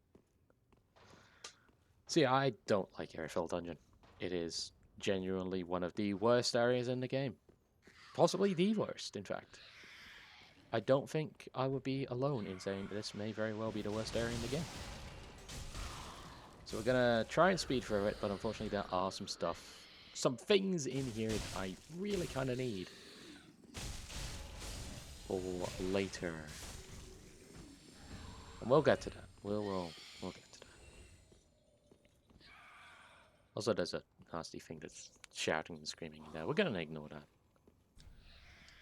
See, I don't like Airfield Dungeon. It is genuinely one of the worst areas in the game. Possibly the worst, in fact. I don't think I would be alone in saying this may very well be the worst area in the game. So we're gonna try and speed through it, but unfortunately there are some things in here that I really kind of need for later. And we'll get to that. We'll get to that. Also, there's a nasty thing that's shouting and screaming there. We're gonna ignore that.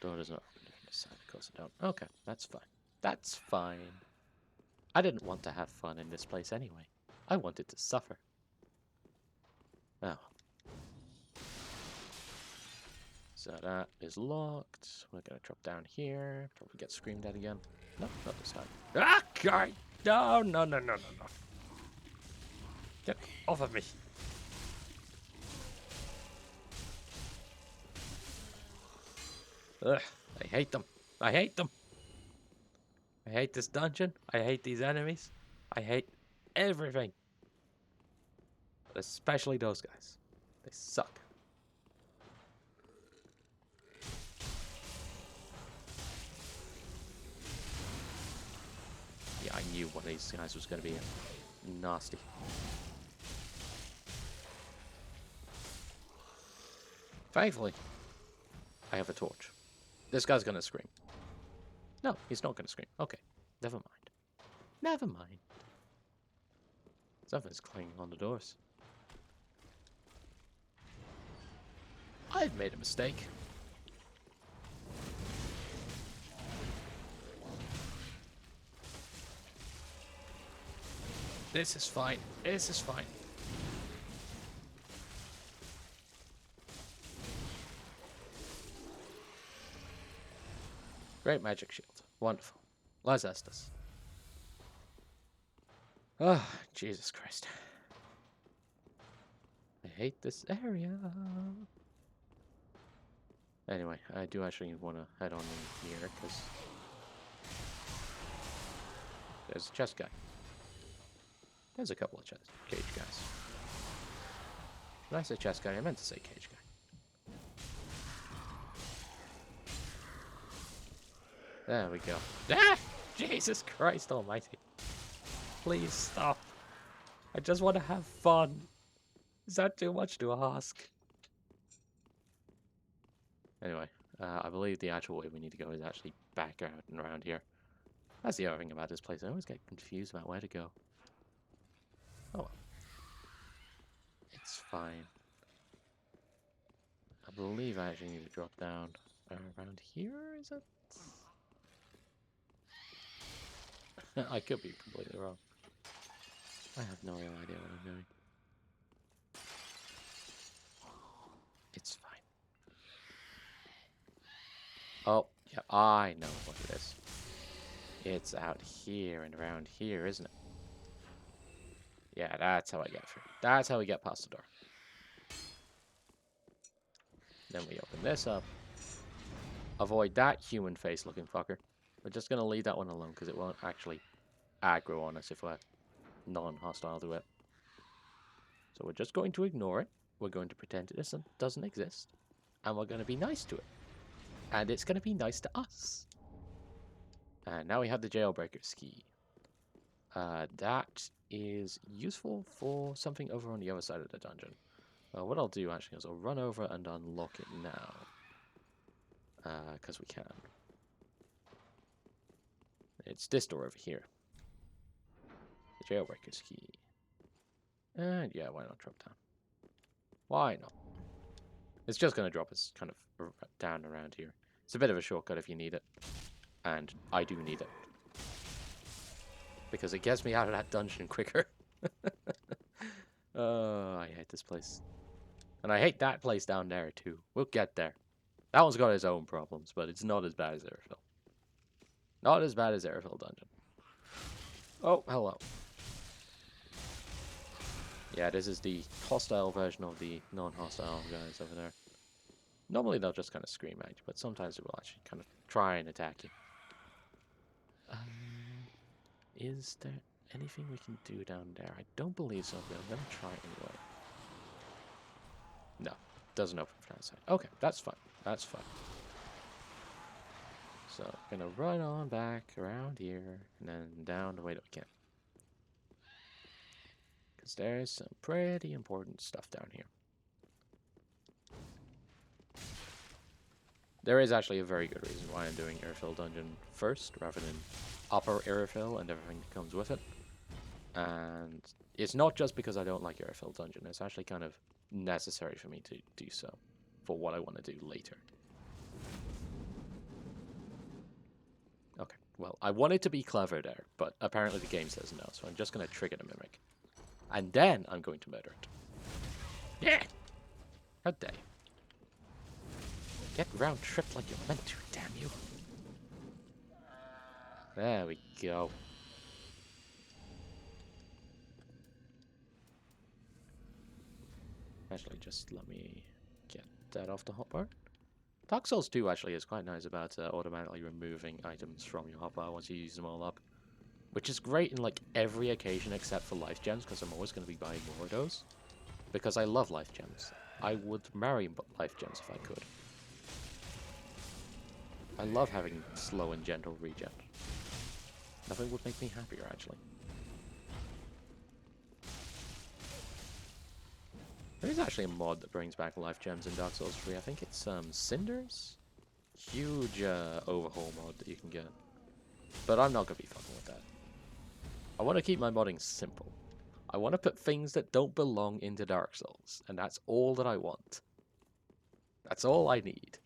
Door does not open on this side. Of course I don't. Okay, that's fine. That's fine. I didn't want to have fun in this place anyway. I wanted to suffer. Oh. So that is locked. We're gonna drop down here. Probably get screamed at again. No, not this time. Ah, God! No, no, no, no, no, no. Get off of me. Ugh, I hate them. I hate them. I hate this dungeon. I hate these enemies. I hate everything. But especially those guys. They suck. I knew one of these guys was going to be nasty. Thankfully, I have a torch. This guy's going to scream. No, he's not going to scream. Okay, never mind. Never mind. Something's clanging on the doors. I've made a mistake. This is fine. This is fine. Great magic shield. Wonderful. Let's test this. Oh, Jesus Christ. I hate this area. Anyway, I do actually want to head on in here, because there's a chest guy. There's a couple of cage guys. When I say chest guy, I meant to say cage guy. There we go. Ah! Jesus Christ almighty. Please stop. I just want to have fun. Is that too much to ask? Anyway, I believe the actual way we need to go is actually back out and around here. That's the other thing about this place. I always get confused about where to go. Oh well. It's fine. I believe I actually need to drop down around here, is it? I could be completely wrong. I have no real idea what I'm doing. It's fine. Oh, yeah, I know what it is. It's out here and around here, isn't it? Yeah, that's how I get through. That's how we get past the door. Then we open this up. Avoid that human face looking fucker. We're just going to leave that one alone because it won't actually aggro on us if we're non-hostile to it. So we're just going to ignore it. We're going to pretend it doesn't exist. And we're going to be nice to it. And it's going to be nice to us. And now we have the jailbreaker's key. That is useful for something over on the other side of the dungeon. What I'll do actually is I'll run over and unlock it now. Because we can. It's this door over here. The jailbreaker's key. And yeah, why not drop down? Why not? It's just going to drop us kind of down around here. It's a bit of a shortcut if you need it. And I do need it. Because it gets me out of that dungeon quicker. Oh, I hate this place. And I hate that place down there too. We'll get there. That one's got its own problems, but it's not as bad as Airfill. Not as bad as Airfill Dungeon. Oh, hello. Yeah, this is the hostile version of the non-hostile guys over there. Normally they'll just kind of scream at you, but sometimes they will actually kind of try and attack you. Is there anything we can do down there? I don't believe so, but I'm going to try anyway. No, doesn't open from outside. Okay, that's fine. That's fine. So, I'm going to run on back around here and then down the way that we can. Because there's some pretty important stuff down here. There is actually a very good reason why I'm doing Airfill Dungeon first, rather than Upper Airfill and everything that comes with it. And it's not just because I don't like Airfill Dungeon, it's actually kind of necessary for me to do so, for what I want to do later. Okay, well, I wanted to be clever there, but apparently the game says no, so I'm just going to trigger the Mimic. And then I'm going to murder it. Yeah! How dare you? Get round-tripped like you're meant to, damn you. There we go. Actually, just let me get that off the hotbar. Dark Souls 2 actually is quite nice about automatically removing items from your hotbar once you use them all up. Which is great in like every occasion except for life gems, because I'm always going to be buying more of those. Because I love life gems. I would marry life gems if I could. I love having slow and gentle regen. Nothing would make me happier, actually. There is actually a mod that brings back life gems in Dark Souls 3. I think it's Cinders? Huge overhaul mod that you can get. But I'm not going to be fucking with that. I want to keep my modding simple. I want to put things that don't belong into Dark Souls. And that's all that I want. That's all I need.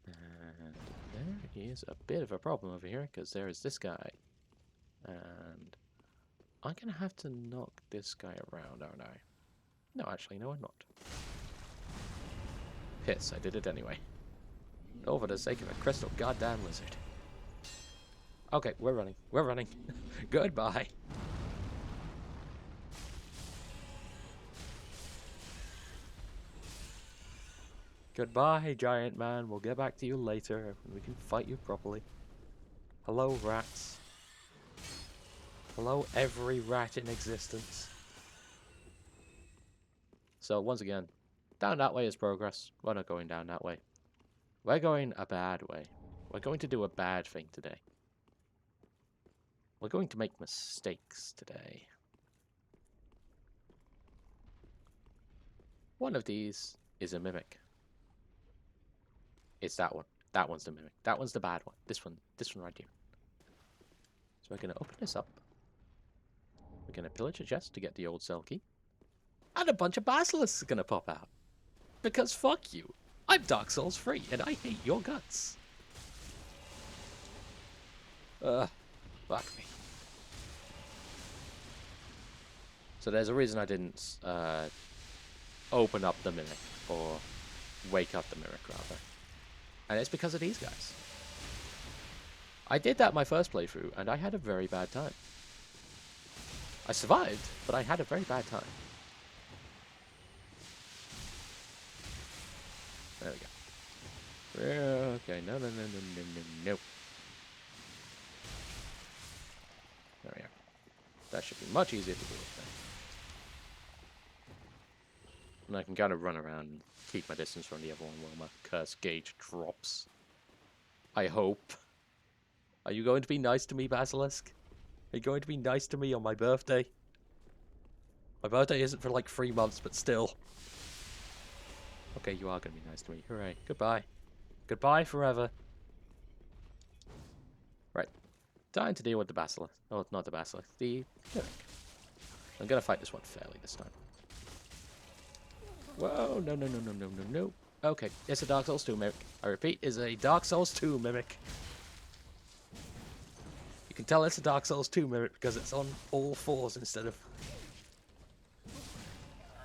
And there is a bit of a problem over here, because there is this guy. And I'm going to have to knock this guy around, aren't I? No, actually, no, I'm not. Piss, I did it anyway. All for the sake of a crystal goddamn lizard. Okay, we're running. We're running. Goodbye. Goodbye, giant man. We'll get back to you later when we can fight you properly. Hello, rats. Hello, every rat in existence. So, once again, down that way is progress. We're not going down that way. We're going a bad way. We're going to do a bad thing today. We're going to make mistakes today. One of these is a mimic. It's that one. That one's the mimic. That one's the bad one. This one right here. So we're going to open this up. We're going to pillage a chest to get the old cell key. And a bunch of basilisks are going to pop out. Because fuck you. I'm Dark Souls 3 and I hate your guts. Fuck me. So there's a reason I didn't open up the mimic, or wake up the mimic rather. And it's because of these guys. I did that my first playthrough and I had a very bad time. I survived, but I had a very bad time. There we go. Okay, no. There we go. That should be much easier to do with that. And I can kind of run around and keep my distance from the other one while my curse gauge drops. I hope. Are you going to be nice to me, Basilisk? Are you going to be nice to me on my birthday? My birthday isn't for like 3 months, but still. Okay, you are going to be nice to me. Hooray. Goodbye. Goodbye forever. Right. Time to deal with the Basilisk. Oh, not the Basilisk. The Mimic. I'm going to fight this one fairly this time. Whoa, no. Okay, it's a Dark Souls 2 Mimic. I repeat, it's a Dark Souls 2 Mimic. You can tell it's a Dark Souls 2 Mimic because it's on all fours instead of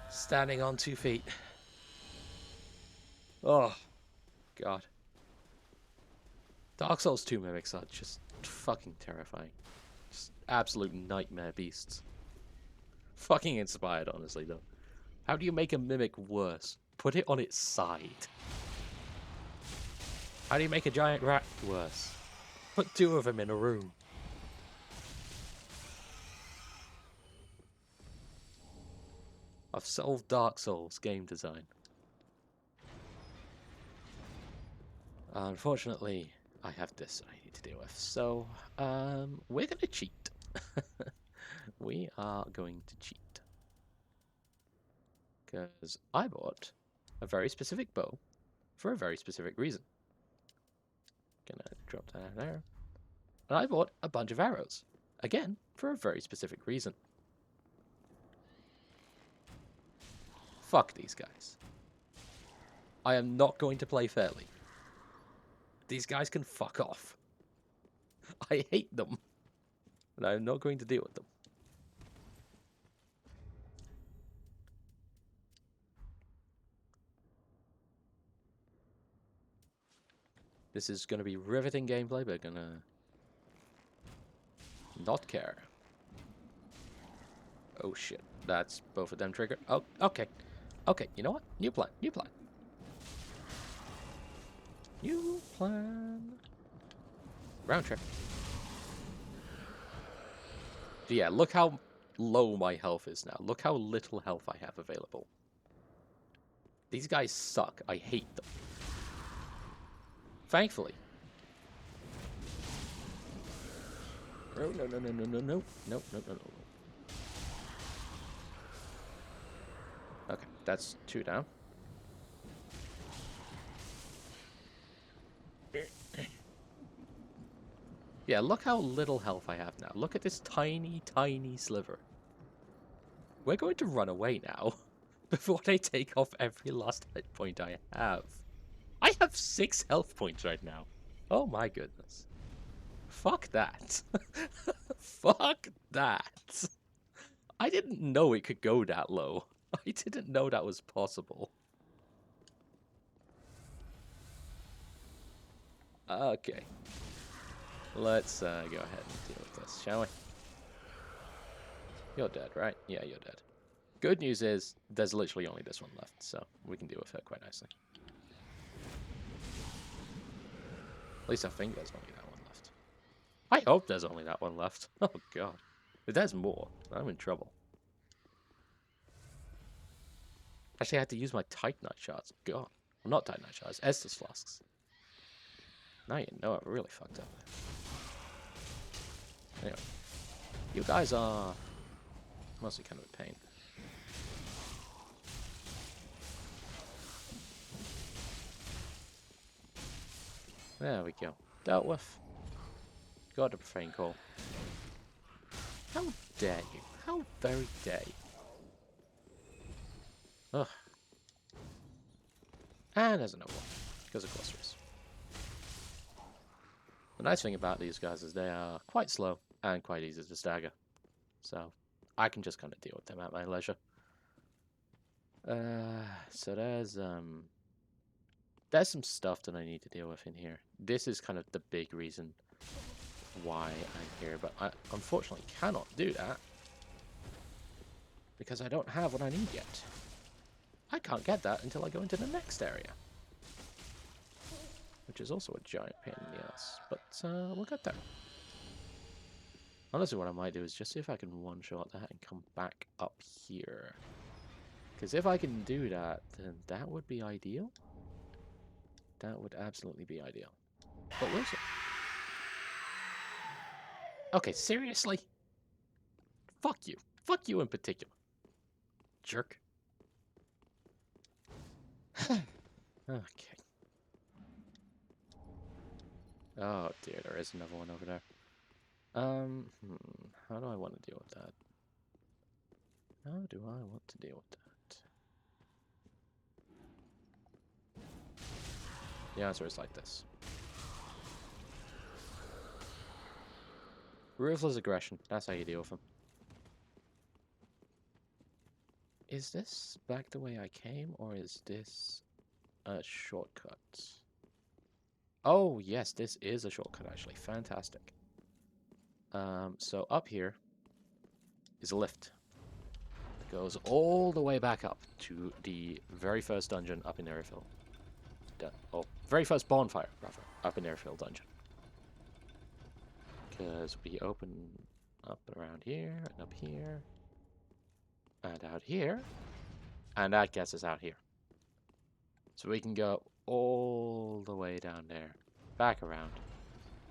standing on 2 feet. Oh, God. Dark Souls 2 Mimics are just fucking terrifying. Just absolute nightmare beasts. Fucking inspired, honestly, though. How do you make a mimic worse? Put it on its side. How do you make a giant rat worse? Put 2 of them in a room. I've solved Dark Souls game design. Unfortunately, I have this I need to deal with. So, we're going to cheat. We are going to cheat. Because I bought a very specific bow for a very specific reason. Gonna drop that there. And I bought a bunch of arrows. Again, for a very specific reason. Fuck these guys. I am not going to play fairly. These guys can fuck off. I hate them. And I'm not going to deal with them. This is going to be riveting gameplay, but going to not care. Oh shit, that's both of them triggered. Oh, okay. Okay, you know what? New plan. New plan. New plan. Round trip. Yeah, look how low my health is now. Look how little health I have available. These guys suck. I hate them. Thankfully. No, no, no, no, no, no, no. No, no, no, no. Okay, that's 2 down. Yeah, look how little health I have now. Look at this tiny, tiny sliver. We're going to run away now before they take off every last hit point I have. I have 6 health points right now. Oh my goodness. Fuck that. Fuck that. I didn't know it could go that low. I didn't know that was possible. Okay. Let's go ahead and deal with this, shall we? You're dead, right? Yeah, you're dead. Good news is, there's literally only this one left, so we can deal with her quite nicely. At least I think there's only that one left. I hope there's only that one left. Oh god. If there's more, I'm in trouble. Actually, I had to use my Titanite shards. God. Well, not Titanite shards, Estus flasks. Now you know I've really fucked up. Anyway. You guys are mostly kind of a pain. There we go. Dealt with. Got a profane call. How dare you? How very dare you? Ugh. And there's another one. Because of course there is. The nice thing about these guys is they are quite slow and quite easy to stagger. So I can just kind of deal with them at my leisure. So there's some stuff that I need to deal with in here. This is kind of the big reason why I'm here, but I unfortunately cannot do that because I don't have what I need yet. I can't get that until I go into the next area, which is also a giant pain in the ass, but we'll get there. Honestly, what I might do is just see if I can one-shot that and come back up here. Because if I can do that, then that would be ideal. That would absolutely be ideal. But we'll see. Okay, seriously? Fuck you. Fuck you in particular. Jerk. Okay. Oh dear, there is another one over there. How do I want to deal with that? How do I want to deal with that? The answer is like this. Ruthless aggression. That's how you deal with them. Is this back the way I came, or is this a shortcut? Oh, yes, this is a shortcut, actually. Fantastic. So up here is a lift. It goes all the way back up to the very first dungeon up in Airfield. Oh, very first bonfire, rather, up in Airfield dungeon. Because we open up around here, and up here, and out here, and that gets us out here. So we can go all the way down there, back around,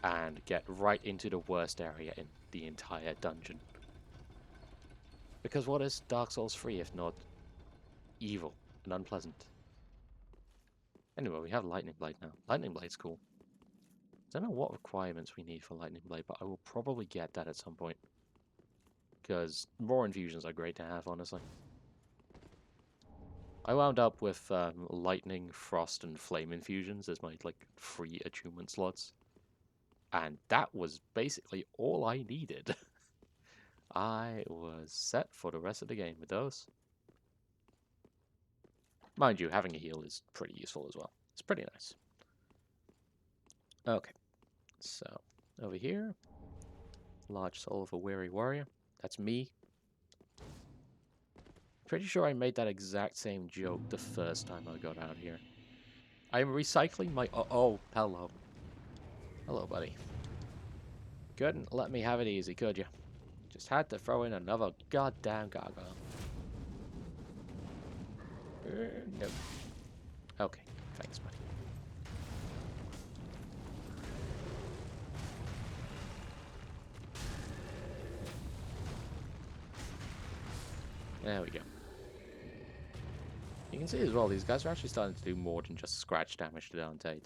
and get right into the worst area in the entire dungeon. Because what is Dark Souls 3 if not evil and unpleasant? Anyway, we have Lightning Blade now. Lightning Blade's cool. I don't know what requirements we need for Lightning Blade, but I will probably get that at some point. Because raw infusions are great to have, honestly. I wound up with Lightning, Frost, and Flame infusions as my, like, free attunement slots. And that was basically all I needed. I was set for the rest of the game with those. Mind you, having a heal is pretty useful as well. It's pretty nice. Okay, so over here, large soul of a weary warrior. That's me. Pretty sure I made that exact same joke the first time I got out here. I'm recycling my... Oh, hello. Hello, buddy. Couldn't let me have it easy, could you? Just had to throw in another goddamn gargoyle. No. Okay, thanks, buddy. There we go. You can see as well, these guys are actually starting to do more than just scratch damage to Dante.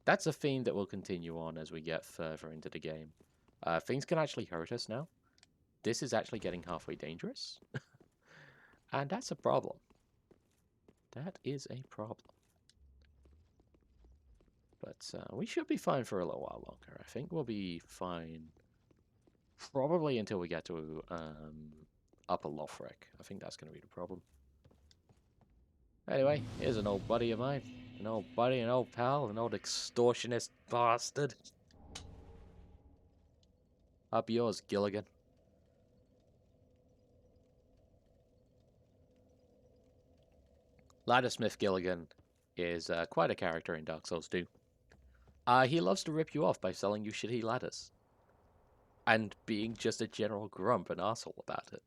That's a theme that will continue on as we get further into the game. Things can actually hurt us now. This is actually getting halfway dangerous. And that's a problem. That is a problem. But we should be fine for a little while longer. I think we'll be fine probably until we get to Upper Lothric. I think that's going to be the problem. Anyway, here's an old buddy of mine. An old buddy, an old pal, an old extortionist bastard. Up yours, Gilligan. Laddersmith Gilligan is quite a character in Dark Souls 2. He loves to rip you off by selling you shitty ladders. And being just a general grump and asshole about it.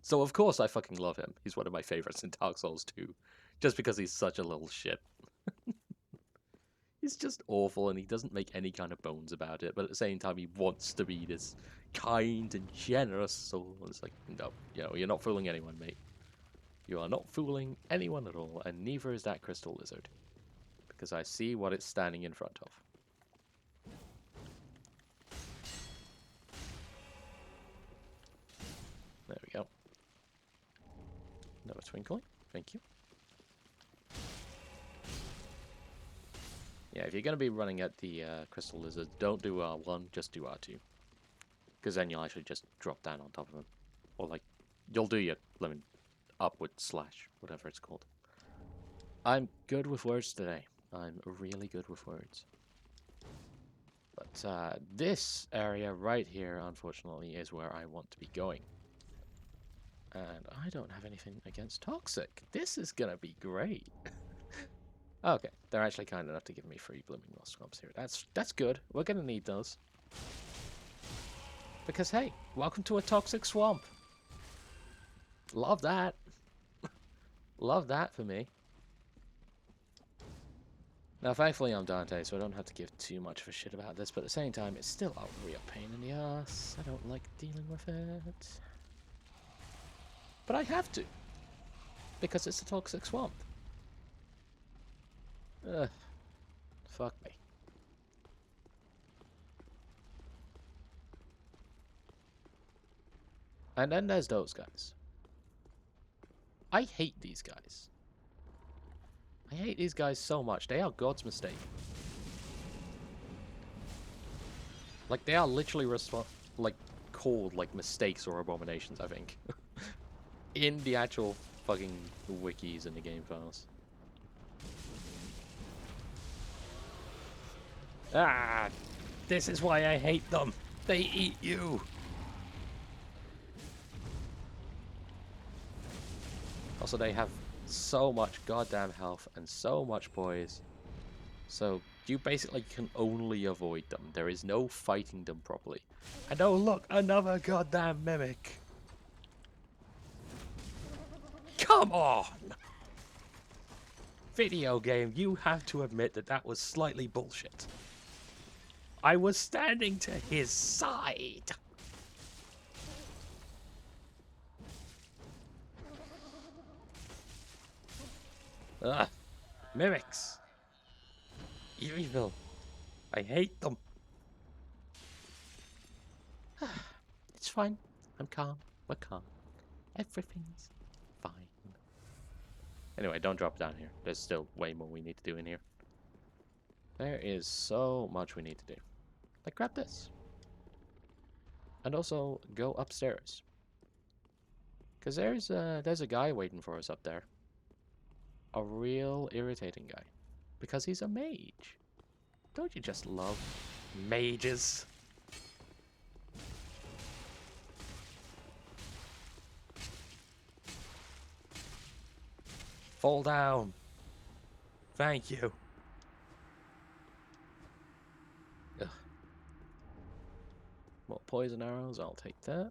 So of course I fucking love him. He's one of my favorites in Dark Souls 2. Just because he's such a little shit. He's just awful and he doesn't make any kind of bones about it. But at the same time he wants to be this kind and generous soul. It's like, no, you're not fooling anyone, mate. You are not fooling anyone at all. And neither is that crystal lizard. Because I see what it's standing in front of. There we go. Another twinkling. Thank you. Yeah, if you're going to be running at the crystal lizard, don't do R1, just do R2. Because then you'll actually just drop down on top of him. Or like, you'll do your upward slash, whatever it's called. I'm good with words today. I'm really good with words. But this area right here, unfortunately, is where I want to be going. And I don't have anything against toxic. This is gonna be great. Okay, they're actually kind enough to give me free blooming moss swamps here. That's good. We're gonna need those. Because hey, welcome to a toxic swamp. Love that. Love that for me. Now, thankfully I'm Dante, so I don't have to give too much of a shit about this, but at the same time, it's still a real pain in the ass. I don't like dealing with it. But I have to. Because it's a toxic swamp. Ugh. Fuck me. And then there's those guys. I hate these guys. I hate these guys so much. They are God's mistake. Like, they are literally called, like, mistakes or abominations, I think. In the actual fucking wikis and the game files. Ah! This is why I hate them! They eat you! Also, they have so much goddamn health and so much poise. So, you basically can only avoid them. There is no fighting them properly. And oh look, another goddamn mimic! Come on! Video game, you have to admit that that was slightly bullshit. I was standing to his side! Ugh. Mimics! Evil. I hate them. It's fine. I'm calm. We're calm. Everything's fine. Anyway, don't drop down here. There's still way more we need to do in here. There is so much we need to do. Like, grab this. And also, go upstairs. Because there's a guy waiting for us up there. A real irritating guy. Because he's a mage. Don't you just love mages? Fall down. Thank you. Ugh. More poison arrows. I'll take that.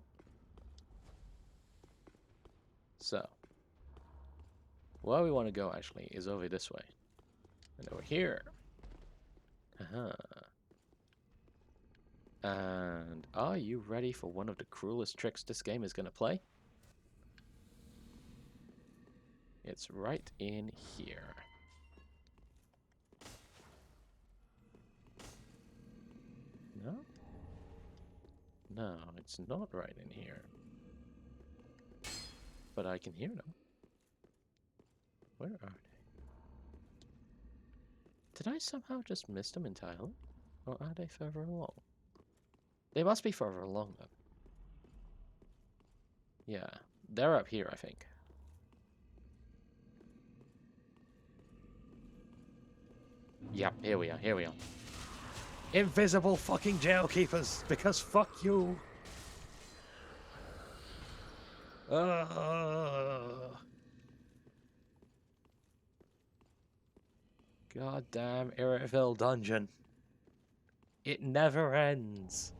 So, where we want to go actually is over this way. And over here. Haha. And are you ready for one of the cruelest tricks this game is going to play? It's right in here. No? No, it's not right in here. But I can hear them. Where are they? Did I somehow just miss them entirely? Or are they further along? They must be further along then. Yeah, they're up here, I think. Yep, here we are, here we are. Invisible fucking jail keepers, because fuck you. Goddamn Irritville dungeon. It never ends.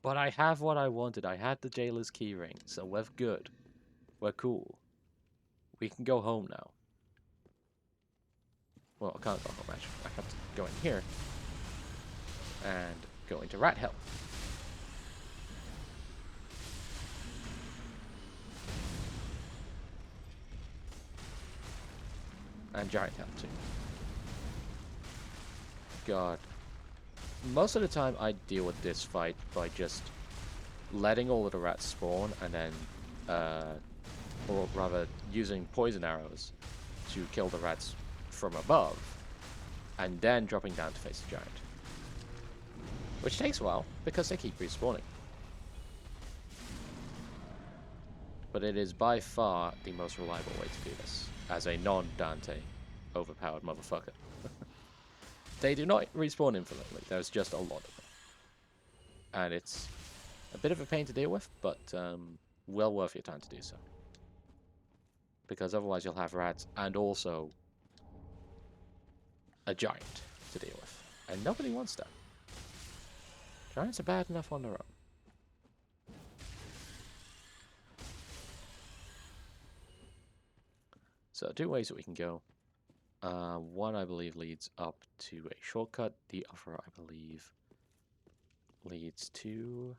But I have what I wanted. I had the jailer's keyring, so we're good. We're cool. We can go home now. Well, I can't go home, actually. I have to go in here and go into Rat Hell. And Giant Hell, too. God. Most of the time, I deal with this fight by just letting all of the rats spawn and then, or rather, using poison arrows to kill the rats from above, and then dropping down to face the giant. Which takes a while, because they keep respawning. But it is by far the most reliable way to do this, as a non-Dante overpowered motherfucker. They do not respawn infinitely, there's just a lot of them. And it's a bit of a pain to deal with, but well worth your time to do so. Because otherwise you'll have rats and also a giant to deal with. And nobody wants that. Giants are bad enough on their own. So, two ways that we can go. One, I believe, leads up to a shortcut. The other, I believe, leads to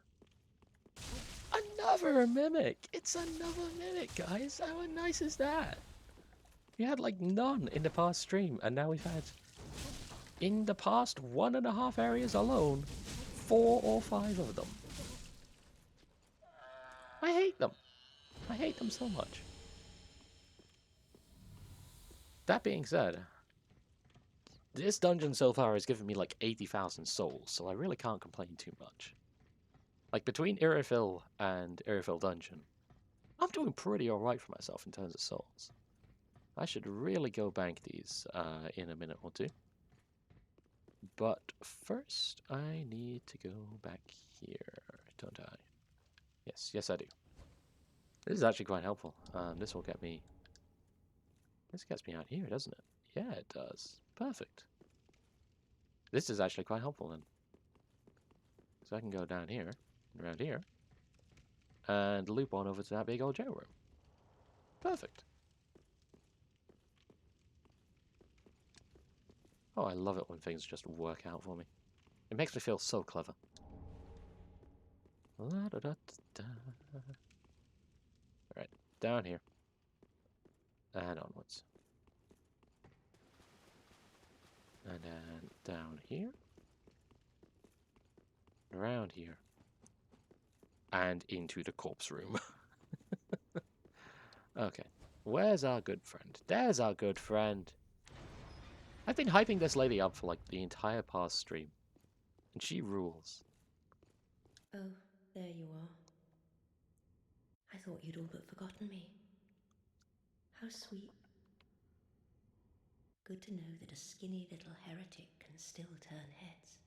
another mimic. It's another mimic, guys. How nice is that? We had like none in the past stream, and now we've had, in the past 1.5 areas alone, 4 or 5 of them. I hate them. I hate them so much. That being said, this dungeon so far has given me like 80,000 souls, so I really can't complain too much. Like, between Irritville and Irritville Dungeon, I'm doing pretty alright for myself in terms of souls. I should really go bank these in a minute or two. But first, I need to go back here, don't I? Yes, yes I do. This is actually quite helpful. This will get me... This gets me out here, doesn't it? Yeah, it does. Perfect. This is actually quite helpful then. So I can go down here, around here, and loop on over to that big old jail room. Perfect. Oh, I love it when things just work out for me. It makes me feel so clever. Alright, down here. And onwards. And then down here. Around here. And into the corpse room. Okay. Where's our good friend? There's our good friend. I've been hyping this lady up for like the entire past stream. And she rules. Oh, there you are. I thought you'd all but forgotten me. How sweet. Good to know that a skinny little heretic can still turn heads.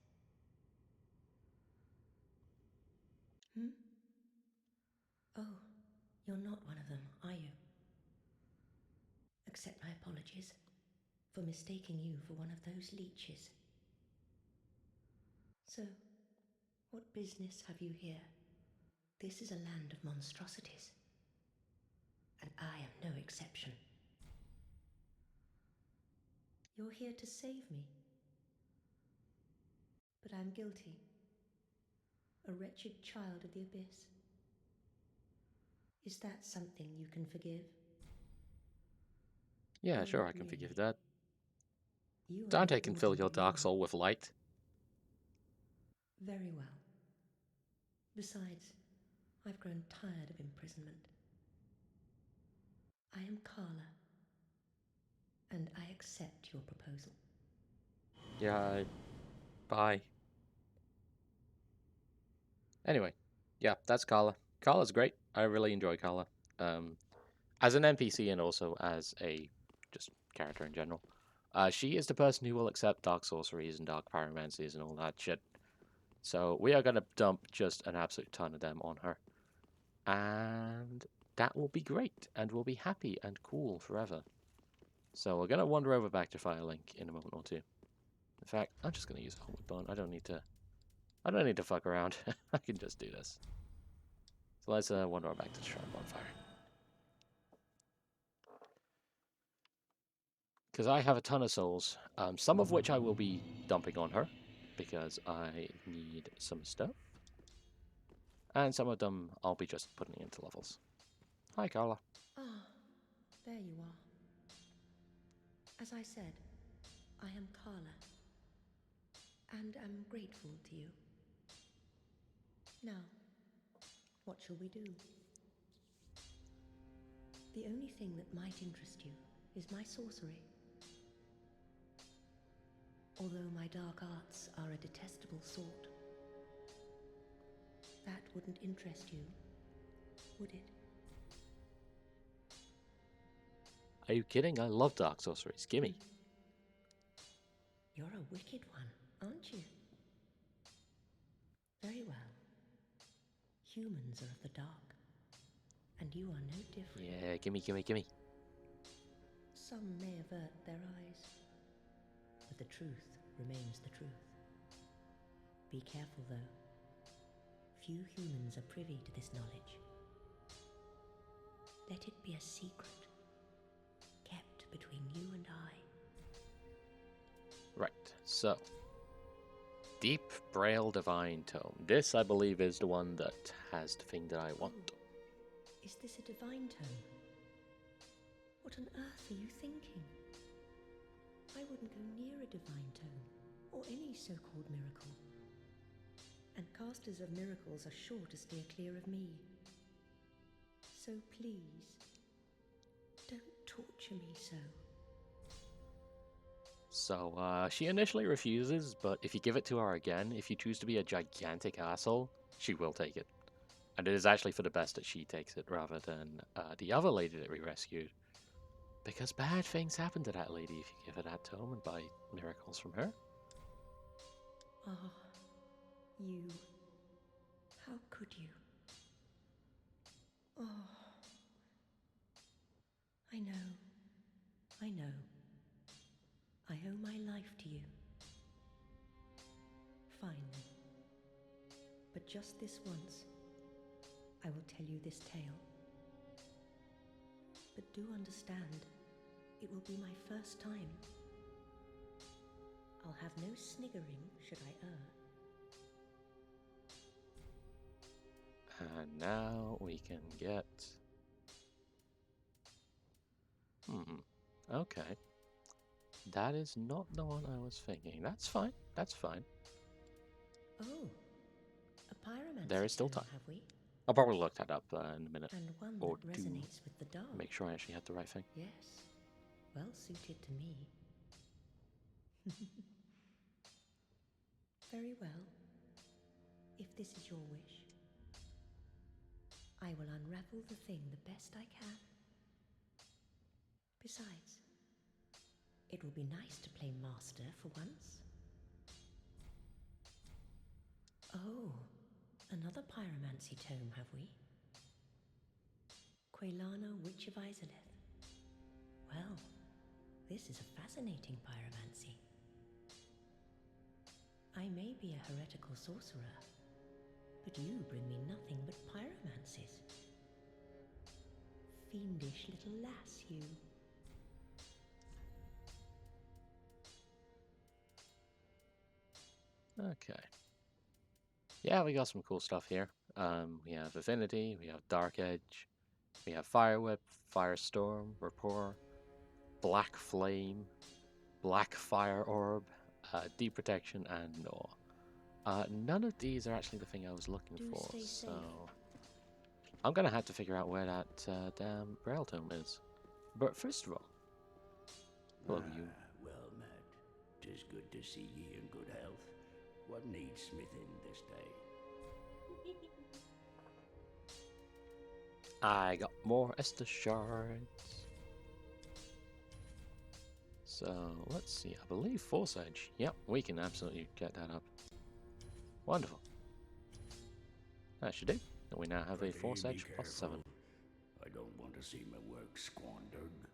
Hmm? Oh, you're not one of them, are you? Accept my apologies for mistaking you for one of those leeches. So, What business have you here? This is a land of monstrosities, and I am no exception. You're here to save me, but I'm guilty. A wretched child of the abyss. Is that something you can forgive? Yeah, Oh, sure, I can really? forgive that. You are Dante no can fill your ordinary dark human. soul with light. Very well. Besides, I've grown tired of imprisonment. I am Carla, and I accept your proposal. Yeah, bye. Anyway, yeah, that's Carla. Carla's great. I really enjoy Carla. As an NPC and also as a just character in general. She is the person who will accept dark sorceries and dark pyromancies and all that shit. So we are gonna dump just an absolute ton of them on her. And that will be great, and we'll be happy and cool forever. So we're gonna wander over back to Firelink in a moment or two. In fact, I'm just gonna use a homeward bone. I don't need to fuck around. I can just do this. So let's wander back to the Shrine Bonfire. Because I have a ton of souls, some of which I will be dumping on her, because I need some stuff. And some of them I'll be just putting into levels. Hi, Carla. Ah, there you are. As I said, I am Carla, and am grateful to you. Now, what shall we do? The only thing that might interest you is my sorcery. Although my dark arts are a detestable sort, that wouldn't interest you, would it? Are you kidding? I love dark sorceries. Gimme. You're a wicked one, aren't you? Very well. Humans are of the dark, and you are no different. Yeah, gimme. Some may avert their eyes, but the truth remains the truth. Be careful, though. Few humans are privy to this knowledge. Let it be a secret, kept between you and I. Right, so. Deep Braille Divine Tome. This, I believe, is the one that has the thing that I want. Is this a divine tome? What on earth are you thinking? I wouldn't go near a divine tome, or any so-called miracle. And casters of miracles are sure to steer clear of me. So please, don't torture me so. So, she initially refuses, but if you give it to her again, if you choose to be a gigantic asshole, she will take it. And it is actually for the best that she takes it rather than the other lady that we rescued. Because bad things happen to that lady if you give her that tome and buy miracles from her. Ah, you. How could you? Oh. I know. I owe my life to you. Fine then. But just this once, I will tell you this tale. But do understand, it will be my first time. I'll have no sniggering should I err. And now we can get... Okay. That is not the one I was thinking. That's fine. Oh, a pyromancy There is still tome, time. have we? I'll probably look that up in a minute. And one Or that two. resonates with the dark. Make sure I actually had the right thing. Yes, well suited to me. Very well. If this is your wish, I will unravel the thing the best I can. Besides, it will be nice to play master for once. Oh, another pyromancy tome, have we? Quelana, Witch of Izalith. Well, this is a fascinating pyromancy. I may be a heretical sorcerer, But you bring me nothing but pyromancies. Fiendish little lass, you. Okay. Yeah, we got some cool stuff here. We have Affinity, we have Dark Edge, we have Fire Whip, Firestorm, Rapport, Black Flame, Black Fire Orb, Deep Protection, and Gnaw. None of these are actually the thing I was looking Do for, stay so safe. I'm gonna have to figure out where that damn Braille Tome is. But first of all, hello you. Well met. 'Tis good to see ye in good health. What needs smithing this day? I got more Estus shards. So let's see. I believe Force Edge. Yep, we can absolutely get that up. Wonderful. That should do. And we now have a Force Be Edge plus 7. careful. I don't want to see my work squandered.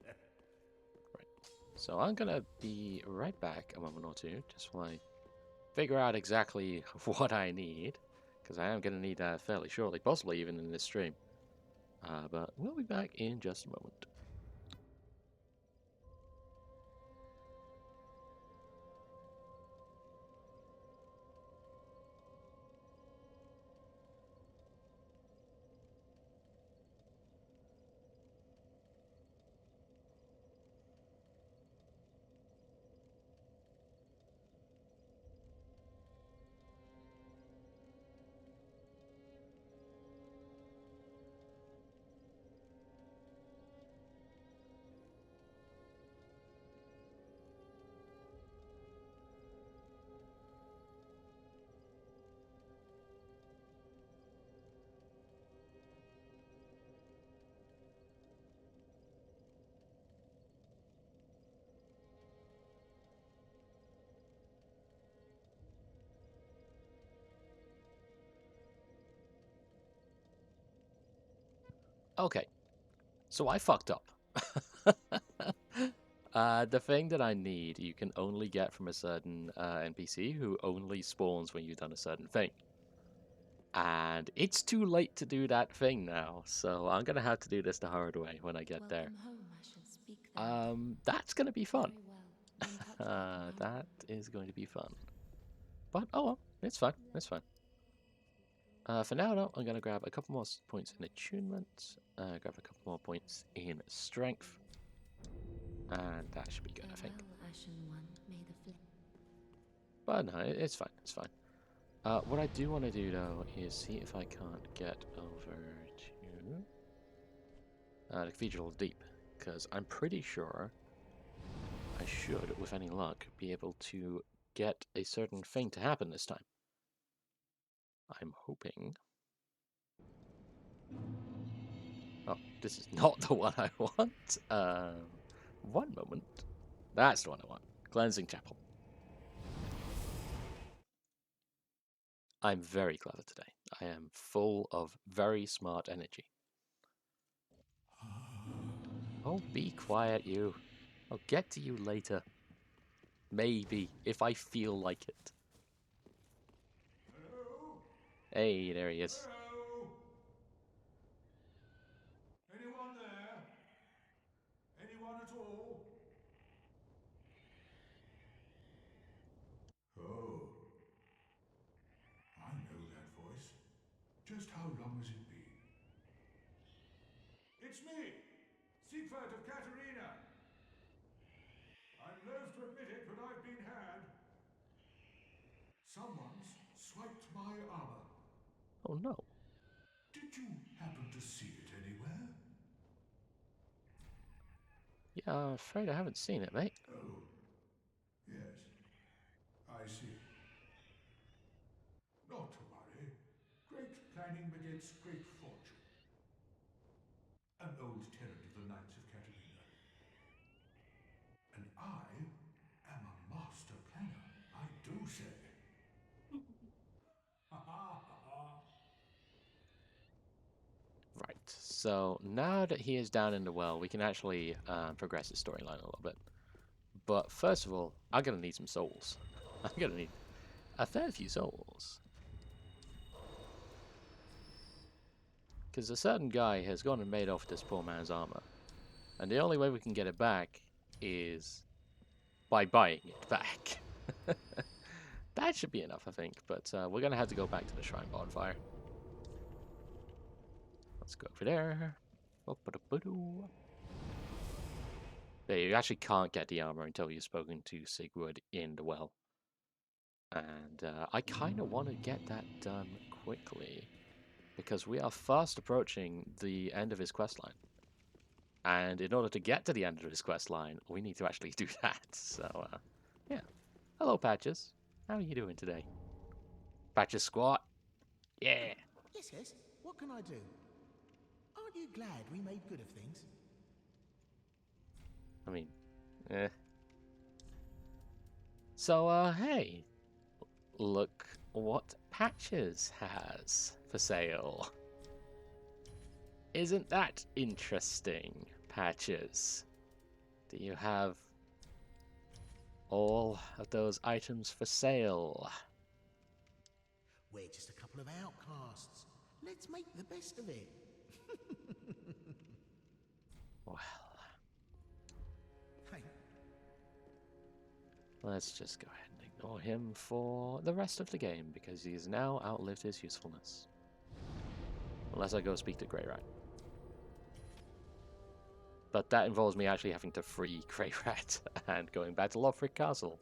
Right. So I'm gonna be right back a moment or two, just while I figure out exactly what I need, because I am gonna need that fairly shortly, possibly even in this stream. But we'll be back in just a moment. Okay, so I fucked up. The thing that I need, you can only get from a certain NPC who only spawns when you've done a certain thing. And it's too late to do that thing now, so I'm gonna have to do this the hard way when I get there. Welcome home, I shall speak then. That's gonna be fun. Very well. Then touch that now. That is going to be fun. But oh well, it's fine. It's fine. For now, though, I'm gonna grab a couple more points in attunement. Grab a couple more points in strength, and that should be good, I think. Farewell, Ashen One. May the flame. But no, it's fine. It's fine. What I do want to do though is see if I can't get over to the Cathedral of Deep, because I'm pretty sure I should, with any luck, be able to get a certain thing to happen this time. I'm hoping. Oh, this is not the one I want. One moment. That's the one I want. Cleansing Chapel. I'm very clever today. I am full of very smart energy. Oh, be quiet, you. I'll get to you later. Maybe, if I feel like it. Hello? Hey, there he is. Hello? Anyone there? Anyone at all? Oh. I know that voice. Just how long has it been? It's me, Siegfried of Katerina. I'm loath to admit it, but I've been had. Someone's swiped my armor. Oh no. Did you happen to see it anywhere? Yeah, I'm afraid I haven't seen it, mate. Oh. Yes. I see. Not to worry. Great planning begets great fortune. An old tenant of the Knights of Katerina. And I am a master planner, I do say. Ha ha ha. Right, so now that he is down in the well, we can actually progress his storyline a little bit. But first of all, I'm going to need some souls. I'm going to need a fair few souls. Because a certain guy has gone and made off this poor man's armor. And the only way we can get it back is by buying it back. That should be enough, I think. But we're going to have to go back to the Shrine Bonfire. Let's go over there. Yeah, you actually can't get the armor until you've spoken to Sigurd in the well. And I kind of want to get that done quickly. Because we are fast approaching the end of his questline. And in order to get to the end of his questline, we need to actually do that. So, yeah. Hello, Patches. How are you doing today? Patches Squat. Yeah. Yes, yes. What can I do? Aren't you glad we made good of things? I mean, eh. So, hey. Look what Patches has for sale. Isn't that interesting, Patches? Do you have all of those items for sale? We're just a couple of outcasts. Let's make the best of it. Well, Hey, let's just go ahead and ignore him for the rest of the game, because he has now outlived his usefulness. Unless I go speak to Grey Rat. But that involves me actually having to free Grey Rat and going back to Lothric Castle.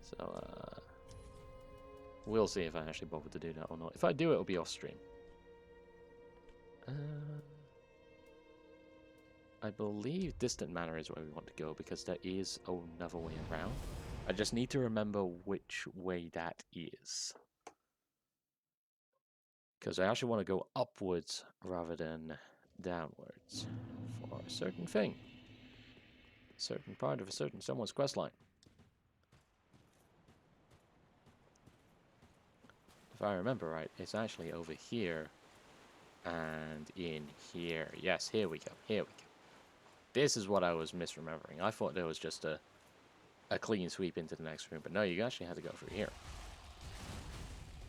So, we'll see if I actually bother to do that or not. If I do, it'll be off stream. I believe Distant Manor is where we want to go, because there is another way around. I just need to remember which way that is. Because I actually want to go upwards rather than downwards for a certain thing. A certain part of a certain someone's questline. If I remember right, it's actually over here and in here. Yes, here we go. Here we go. This is what I was misremembering. I thought there was just a clean sweep into the next room, but no, you actually had to go through here.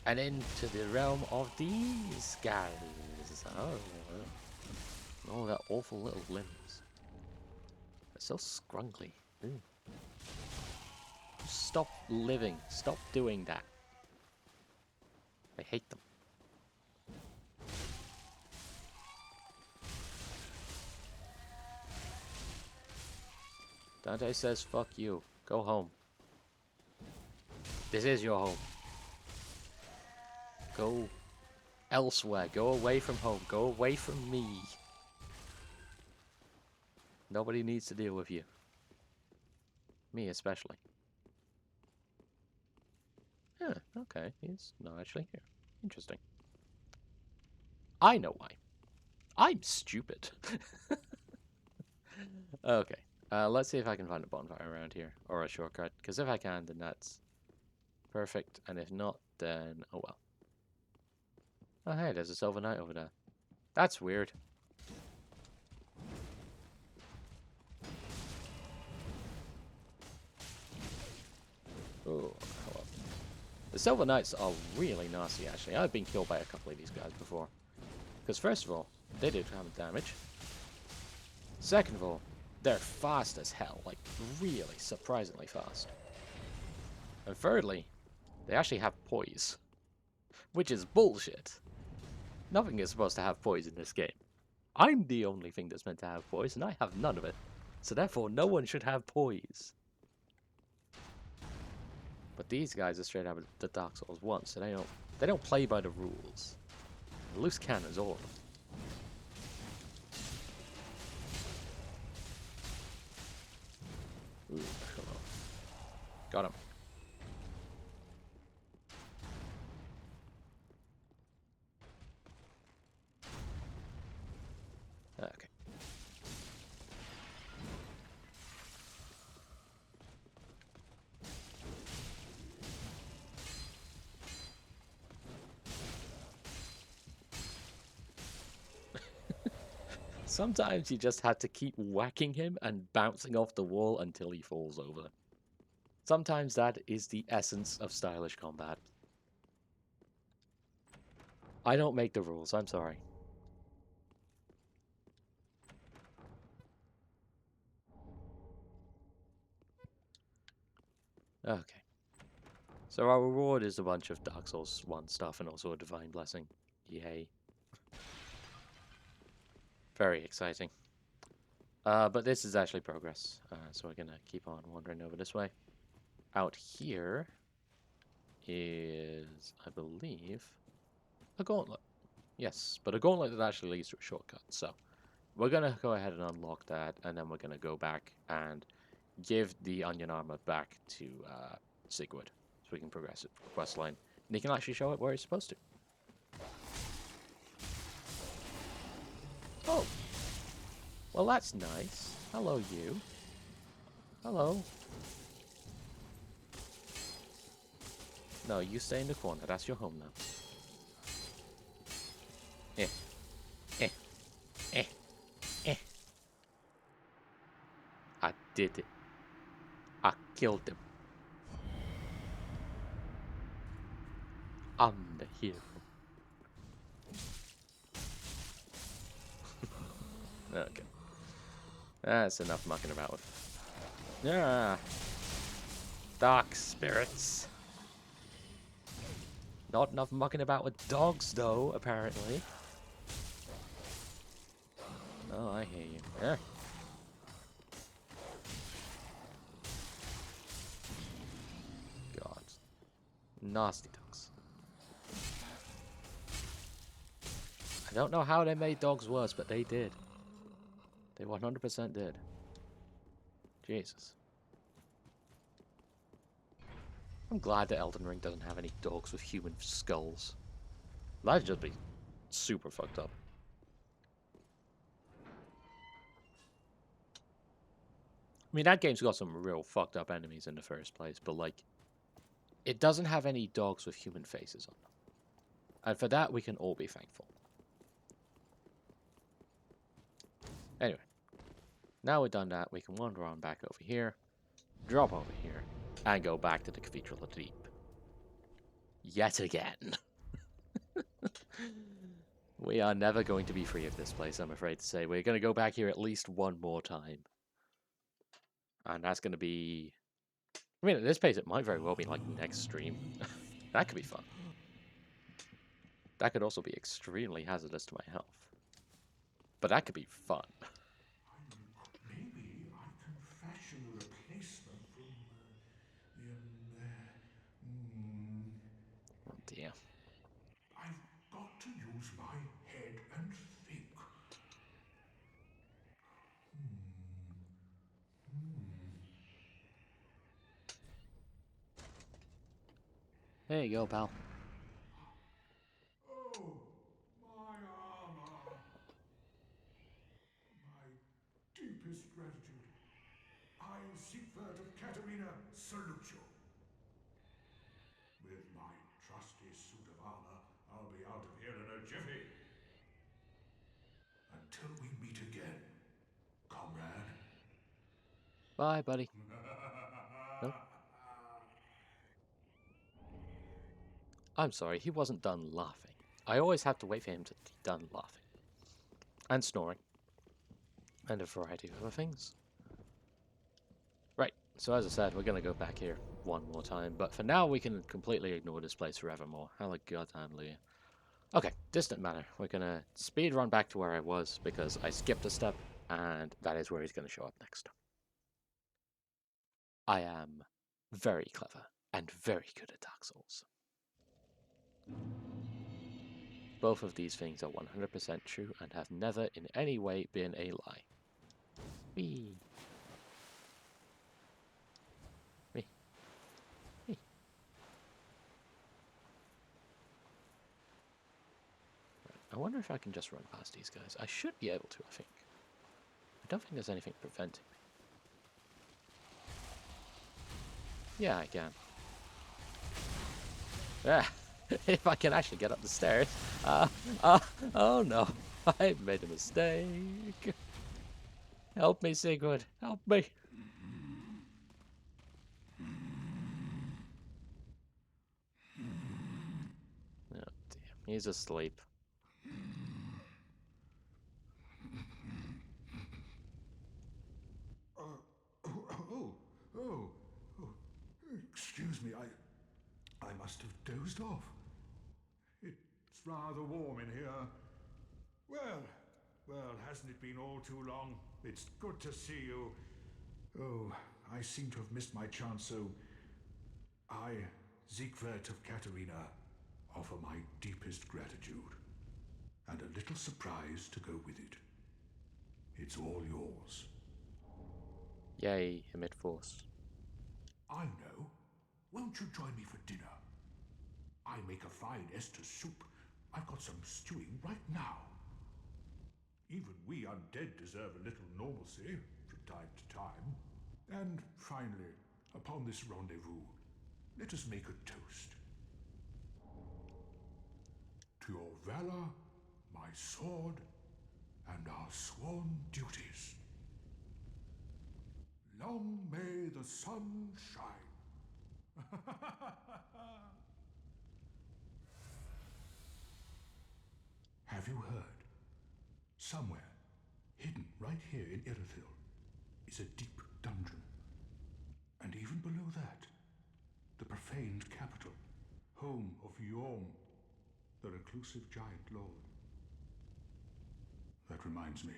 And into the realm of these guys. Oh, that awful little limbs. They're so scrunkly. Ooh. Stop living. Stop doing that. I hate them. Dante says, fuck you. Go home. This is your home. Go elsewhere. Go away from home. Go away from me. Nobody needs to deal with you. Me especially. Yeah, okay. He's not actually here. Interesting. I know why. I'm stupid. Okay. Let's see if I can find a bonfire around here. Or a shortcut. Because if I can, then that's perfect. And if not, then oh well. Oh hey, there's a Silver Knight over there. That's weird. Oh, hello. The Silver Knights are really nasty, actually. I've been killed by a couple of these guys before. Because first of all, they do damage. Second of all, they're fast as hell. Like, really surprisingly fast. And thirdly, they actually have poise. Which is bullshit. Nothing is supposed to have poise in this game. I'm the only thing that's meant to have poise, and I have none of it. So therefore, no one should have poise. But these guys are straight out of the Dark Souls 1, so they don't play by the rules. Loose cannons, all of them. Ooh, hello. Got him. Okay. Sometimes you just had to keep whacking him and bouncing off the wall until he falls over. Sometimes that is the essence of stylish combat. I don't make the rules, I'm sorry. Okay. So our reward is a bunch of Dark Souls 1 stuff and also a Divine Blessing. Yay. Very exciting. But this is actually progress, so we're gonna keep on wandering over this way. Out here is, I believe, a gauntlet. Yes, but a gauntlet that actually leads to a shortcut. So we're gonna go ahead and unlock that, and then we're gonna go back and give the onion armor back to Sigurd, so we can progress it quest line, and he can actually show it where he's supposed to. Oh, well that's nice. Hello, you. Hello. No, you stay in the corner. That's your home now. Eh, eh, eh, eh. I did it. I killed him. I'm the hero. Okay. That's enough mucking about with. Yeah. Dark spirits. Not enough mucking about with dogs, though, apparently. Oh, I hear you. Yeah. God. Nasty dogs. I don't know how they made dogs worse, but they did. They 100% did. Jesus. I'm glad that Elden Ring doesn't have any dogs with human skulls. That'd just be super fucked up. I mean, that game's got some real fucked up enemies in the first place, but like, it doesn't have any dogs with human faces on them. And for that, we can all be thankful. Anyway, now we've done that, we can wander on back over here, drop over here, and go back to the Cathedral of the Deep. Yet again. We are never going to be free of this place, I'm afraid to say. We're going to go back here at least one more time. And that's going to be... I mean, at this pace, it might very well be like next stream. That could be fun. That could also be extremely hazardous to my health. But that could be fun. Maybe I can fashion a replacement from Oh dear. I've got to use my head and think. There you go, pal. Oh, my armor. My deepest gratitude. I, Siegfried of Katarina, salute you. With my trusty suit of armor, I'll be out of here in a jiffy. Until we meet again, comrade. Bye, buddy. Nope. I'm sorry, he wasn't done laughing. I always have to wait for him to be done laughing. And snoring. And a variety of other things. Right, so as I said, we're going to go back here one more time. But for now, we can completely ignore this place forevermore. Hallelujah. Okay, distant matter. We're going to speed run back to where I was because I skipped a step. And that is where he's going to show up next. I am very clever and very good at Dark Souls. Both of these things are 100% true and have never in any way been a lie. Whee! Me. Me. I wonder if I can just run past these guys. I should be able to, I think. I don't think there's anything preventing me. Yeah, I can. Yeah, if I can actually get up the stairs. Oh no, I made a mistake. Help me, Sigurd. Help me. Oh dear. He's asleep. Oh, excuse me, I must have dozed off. It's rather warm in here. Well, hasn't it been all too long? It's good to see you. Oh, I seem to have missed my chance, so I, Siegwart of Katerina, offer my deepest gratitude. And a little surprise to go with it. It's all yours. Yay, emit force. I know. Won't you join me for dinner? I make a fine Esther soup. I've got some stewing right now. Even we undead deserve a little normalcy from time to time. And finally, upon this rendezvous, let us make a toast. To your valor, my sword, and our sworn duties. Long may the sun shine. Have you heard? Somewhere, hidden right here in Irithyll, is a deep dungeon. And even below that, the profaned capital, home of Yorm, the reclusive giant lord. That reminds me,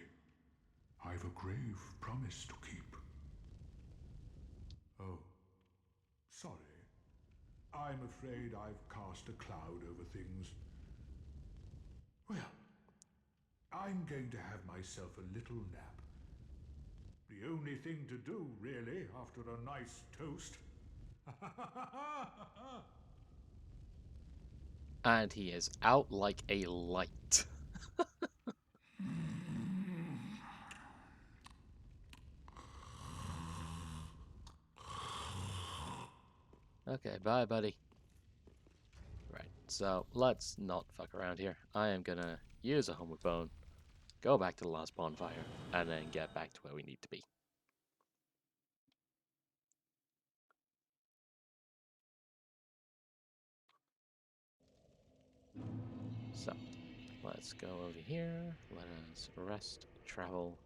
I've a grave promise to keep. Oh, sorry. I'm afraid I've cast a cloud over things. Well, I'm going to have myself a little nap. The only thing to do, really, after a nice toast. And he is out like a light. Okay, bye, buddy. Right, so let's not fuck around here. I am gonna use a homeward bone, go back to the last bonfire, and then get back to where we need to be. So, let's go over here, let us rest, travel,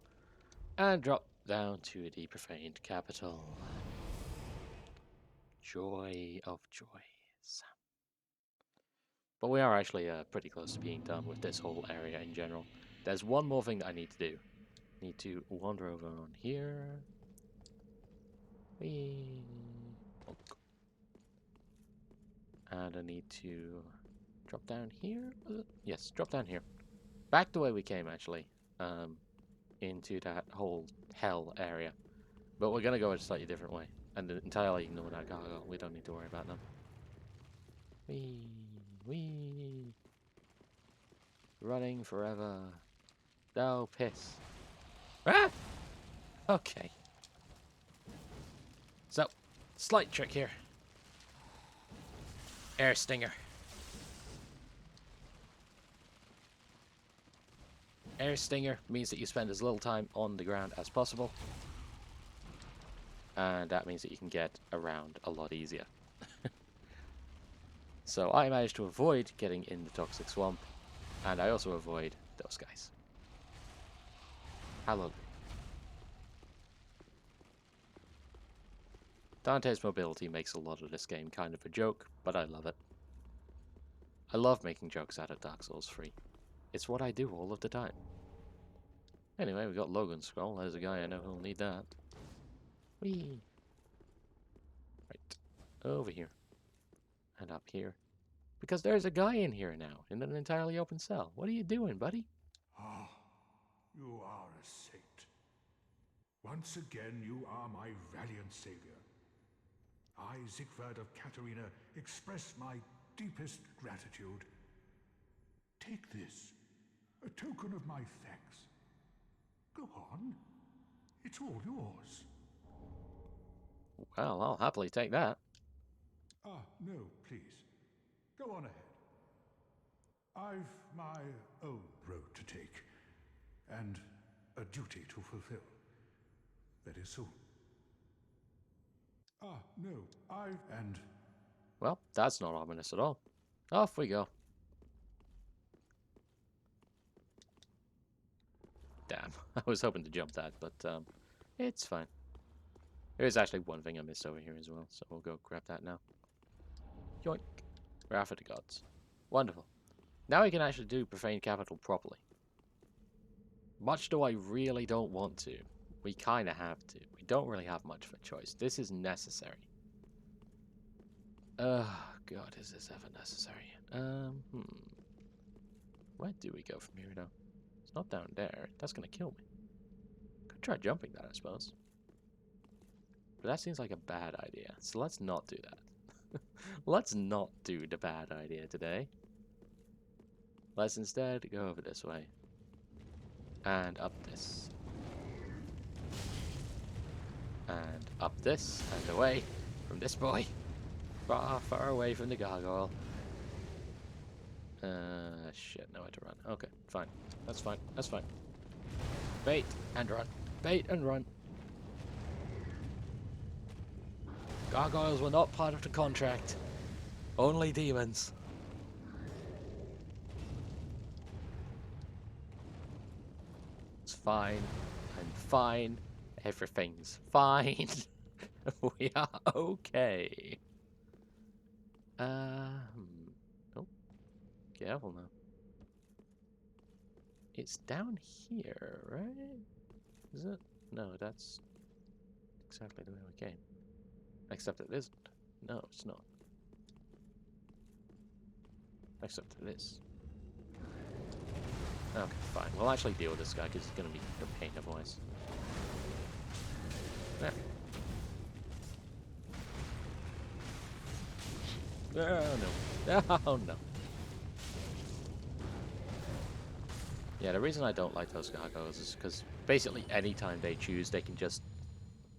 and drop down to the profaned capital. Joy of joys. But we are actually pretty close to being done with this whole area in general. There's one more thing that I need to do. I need to wander over on here. Whee! Bonk. And I need to drop down here. Yes, drop down here. Back the way we came, actually. Into that whole hell area. But we're going to go a slightly different way. And entirely ignore that gargoyle. We don't need to worry about them. Whee! Whee! Running forever. Oh, piss. Ah! Okay. So, slight trick here. Air Stinger. Air Stinger means that you spend as little time on the ground as possible. And that means that you can get around a lot easier. So I managed to avoid getting in the toxic swamp. And I also avoid those guys. Hallelujah. Dante's mobility makes a lot of this game kind of a joke, but I love it. I love making jokes out of Dark Souls 3. It's what I do all of the time. Anyway, we got Logan's Scroll. There's a guy I know who'll need that. Whee! Right. Over here. And up here. Because there's a guy in here now, in an entirely open cell. What are you doing, buddy? Ah, you are a saint. Once again, you are my valiant savior. I, Siegwart of Katerina, express my deepest gratitude. Take this, a token of my thanks. Go on. It's all yours. Well, I'll happily take that. Ah, no, please. Go on ahead. I've my own road to take, and a duty to fulfill. Very soon. Ah, no, and... Well, that's not ominous at all. Off we go. Damn, I was hoping to jump that, but it's fine. There is actually one thing I missed over here as well, so we'll go grab that now. Yoink. Wrath of the Gods. Wonderful. Now we can actually do Profane Capital properly. Much though I really don't want to, we kind of have to. We don't really have much of a choice. This is necessary. God, is this ever necessary? Where do we go from here, though? It's not down there. That's gonna kill me. Could try jumping that, I suppose. But that seems like a bad idea, so let's not do that. Let's not do the bad idea today. Let's instead go over this way. And up this. And up this, and away from this boy. Far, far away from the gargoyle. Shit, nowhere to run. Okay, fine. That's fine, that's fine. Bait and run. Bait and run. Gargoyles were not part of the contract. Only demons. It's fine. I'm fine. Everything's fine. We are okay. Oh. Careful now. It's down here, right? Is it? No, that's exactly the way we came. Except it isn't. No, it's not. Except it is. Okay, fine. We'll actually deal with this guy because he's going to be a pain otherwise. There. Oh no. Oh no. Yeah, the reason I don't like those gargoyles is because basically anytime they choose, they can just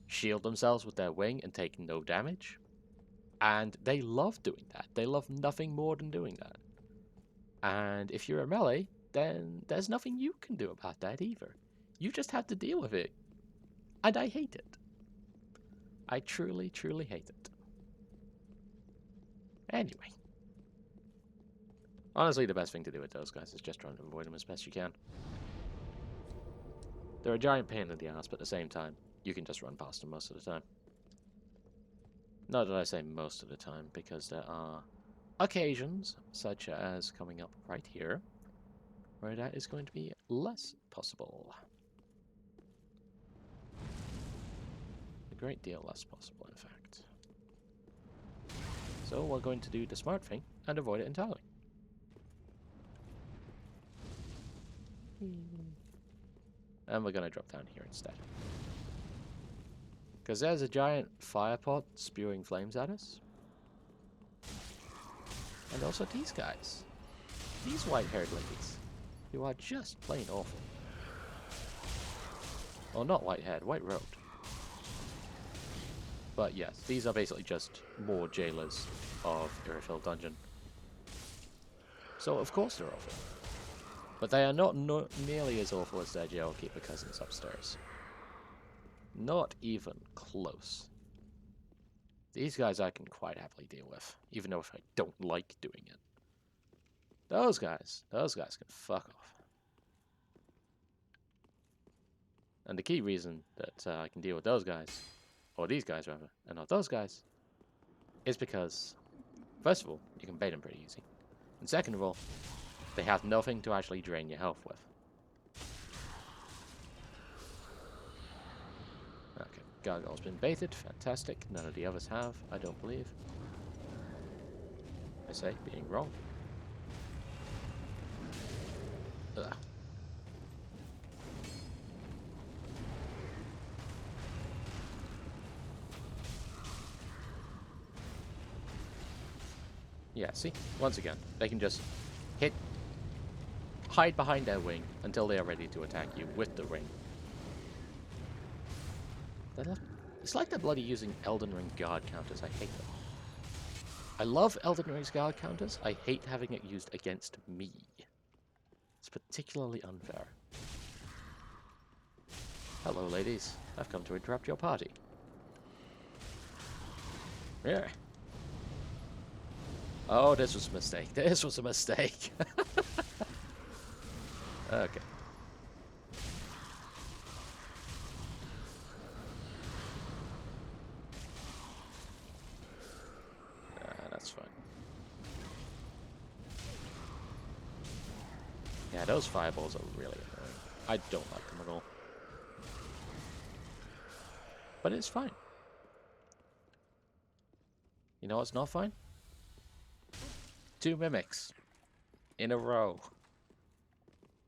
shield themselves with their wing and take no damage. And they love doing that. They love nothing more than doing that. And if you're a melee, then there's nothing you can do about that either. You just have to deal with it. And I hate it. I truly, truly hate it. Anyway. Honestly, the best thing to do with those guys is just try to avoid them as best you can. They're a giant pain in the ass, but at the same time, you can just run past them most of the time. Not that I say most of the time, because there are occasions, such as coming up right here, where that is going to be less possible. A great deal less possible, in fact. So we're going to do the smart thing and avoid it entirely. And we're going to drop down here instead. Because there's a giant fire pot spewing flames at us. And also these guys. These white-haired ladies. Who are just plain awful. Well, not white-haired, white-robed. But yes, these are basically just more jailers of Irithyll Dungeon. So of course they're awful. But they are not nearly as awful as their jailkeeper cousins upstairs. Not even close. These guys I can quite happily deal with, even though if I don't like doing it. Those guys can fuck off. And the key reason that I can deal with those guys, or these guys rather, and not those guys, is because, first of all, you can bait them pretty easy. And second of all, they have nothing to actually drain your health with. Okay, Gargoyle's been baited, fantastic. None of the others have, I don't believe. I say, being wrong. Ugh. Yeah, see? Once again, they can just hide behind their wing until they are ready to attack you with the ring. It's like they're bloody using Elden Ring guard counters. I hate them. I love Elden Ring's guard counters. I hate having it used against me. It's particularly unfair. Hello, ladies. I've come to interrupt your party. Yeah. Oh, this was a mistake. This was a mistake. Okay. Yeah, those fireballs are really annoying. I don't like them at all. But it's fine. You know what's not fine? 2 mimics in a row.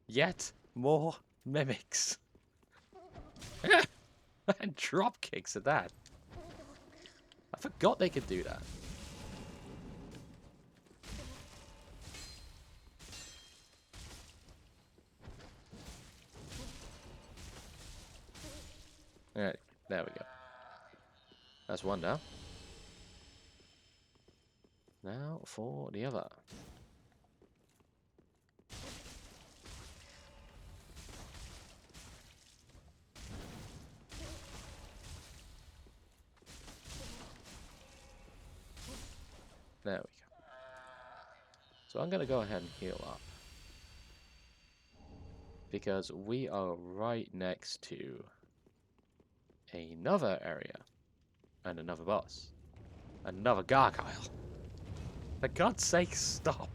Yet more mimics. And drop kicks at that. I forgot they could do that. Alright, there we go. That's one down. Now for the other. There we go. So I'm going to go ahead and heal up. Because we are right next to another area. And another boss. Another gargoyle. For God's sake, stop.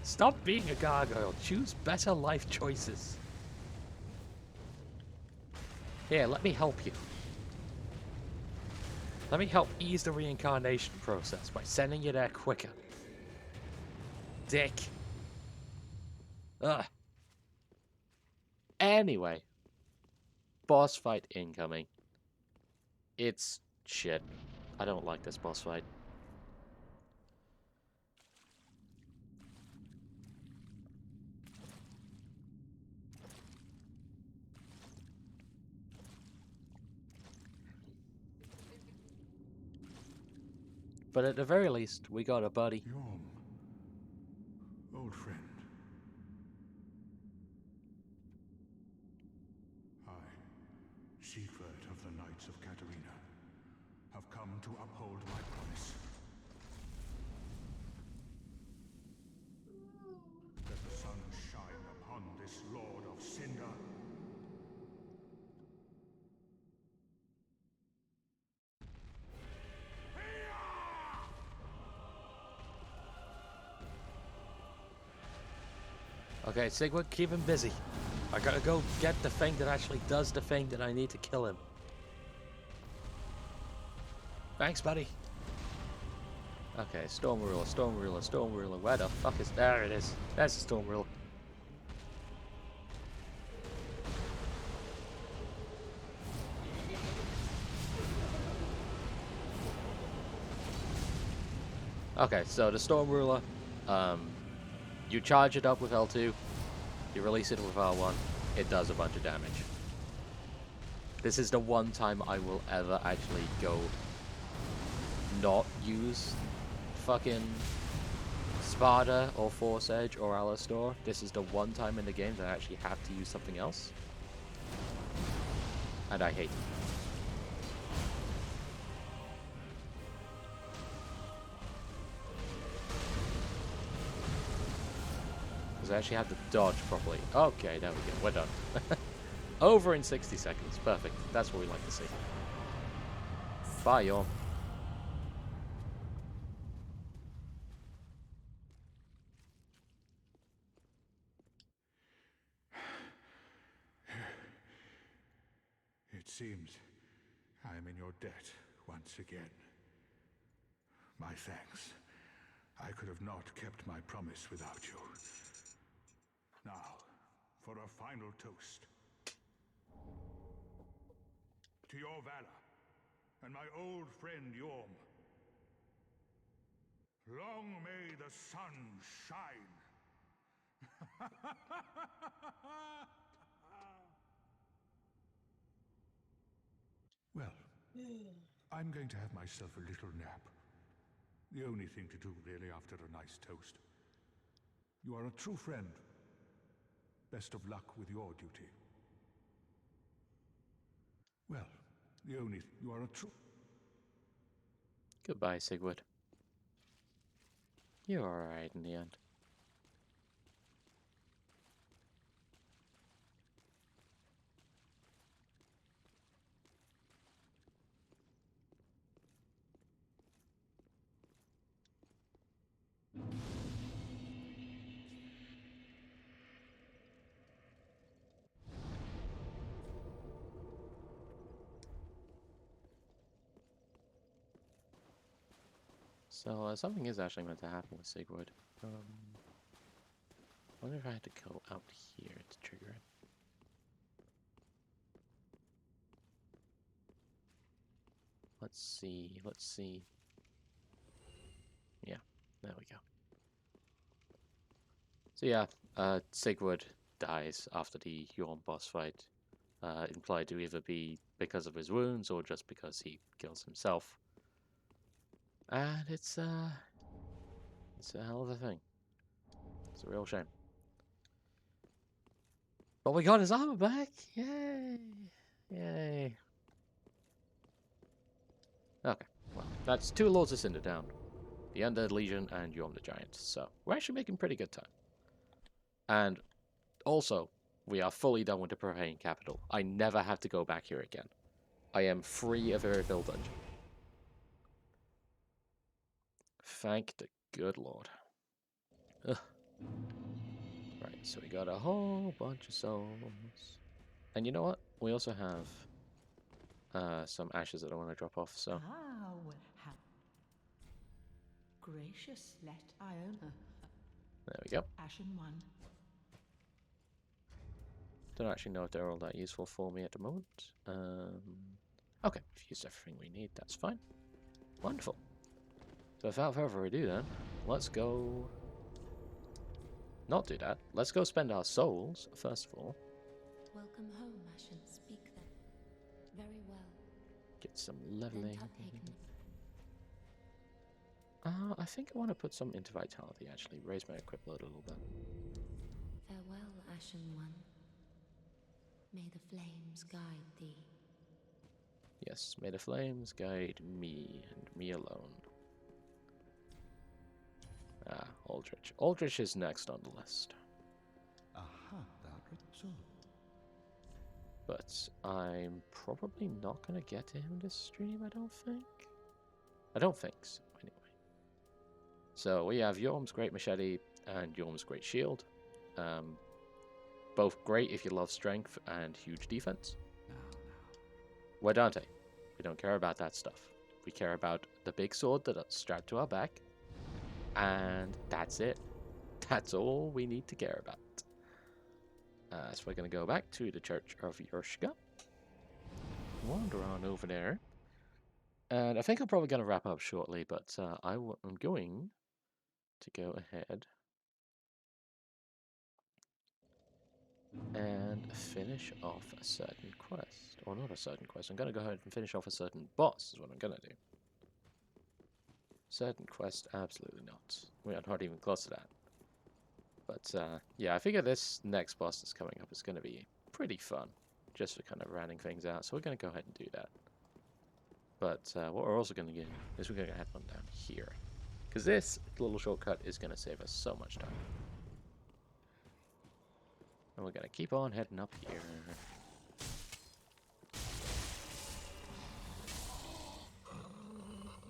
Stop being a gargoyle. Choose better life choices. Here, let me help you. Let me help ease the reincarnation process by sending you there quicker. Dick. Ugh. Anyway. Boss fight incoming. It's shit. I don't like this boss fight. But at the very least, we got a buddy. Yorm, old friend. I, Siegward of the Knights of Katarina, have come to uphold my promise. Let the sun shine upon this Lord of Cinder. Okay, Sigurd, keep him busy. I gotta go get the thing that actually does the thing that I need to kill him. Thanks, buddy. Okay, Storm Ruler, Storm Ruler, Storm Ruler. Where the fuck is... There it is. There's the Storm Ruler. Okay, so the Storm Ruler, you charge it up with L2, you release it with R1, it does a bunch of damage. This is the one time I will ever actually go not use fucking Sparta or Force Edge or Alastor. This is the one time in the game that I actually have to use something else. And I hate it. Because I actually have to dodge properly. Okay, there we go. We're done. Over in 60 seconds. Perfect. That's what we like to see. Bye, y'all. It seems I am in your debt once again. My thanks. I could have not kept my promise without you. Now, for a final toast. To your valor, and my old friend Yorm. Long may the sun shine. Well, I'm going to have myself a little nap. The only thing to do, really, after a nice toast. You are a true friend. Best of luck with your duty. Well, you are a true... Goodbye, Sigurd. You're alright in the end. So something is actually meant to happen with Sigurd. I wonder if I had to go out here to trigger it. Let's see, let's see. Yeah, there we go. So yeah, Sigurd dies after the Yorm boss fight. Implied to either be because of his wounds or just because he kills himself. And it's a hell of a thing. It's a real shame. But we got his armor back! Yay! Yay. Okay, well, that's 2 Lords of Cinder down. The Undead Legion and Yorm the Giant. So, we're actually making pretty good time. And also, we are fully done with the Profane Capital. I never have to go back here again. I am free of Irithil Dungeon. Thank the good Lord. Ugh. Right, so we got a whole bunch of souls. And you know what? We also have some ashes that I want to drop off, so... Gracious, let Iona. There we go. Ashen one. Don't actually know if they're all that useful for me at the moment. Okay, we've used everything we need, that's fine. Wonderful. So without further ado then, let's go... Not do that. Let's go spend our souls, first of all. Welcome home, Ashen. Speak then. Very well. Get some Then leveling. Tuthaken. I think I want to put some into vitality, actually. Raise my equip load a little bit. Farewell, Ashen one. May the flames guide thee. Yes, may the flames guide me, and me alone. Ah, Aldrich. Aldrich is next on the list. Aha, that so. But I'm probably not going to get to him this stream, I don't think. I don't think so, anyway. So we have Yorm's Great Machete and Yorm's Great Shield. Both great if you love strength and huge defense. We're Dante. We don't care about that stuff. We care about the big sword that's strapped to our back. And that's it. That's all we need to care about. So we're going to go back to the Church of Yershka. Wander on over there. And I think I'm probably going to wrap up shortly, but I'm going to go ahead and finish off a certain quest. Or not a certain quest. I'm going to go ahead and finish off a certain boss is what I'm going to do. Certain quest, absolutely not. We are not even close to that. But yeah, I figure this next boss that's coming up is going to be pretty fun. Just for kind of rounding things out. So we're going to go ahead and do that. But what we're also going to do is we're going to head on down here. Because this little shortcut is going to save us so much time. And we're going to keep on heading up here.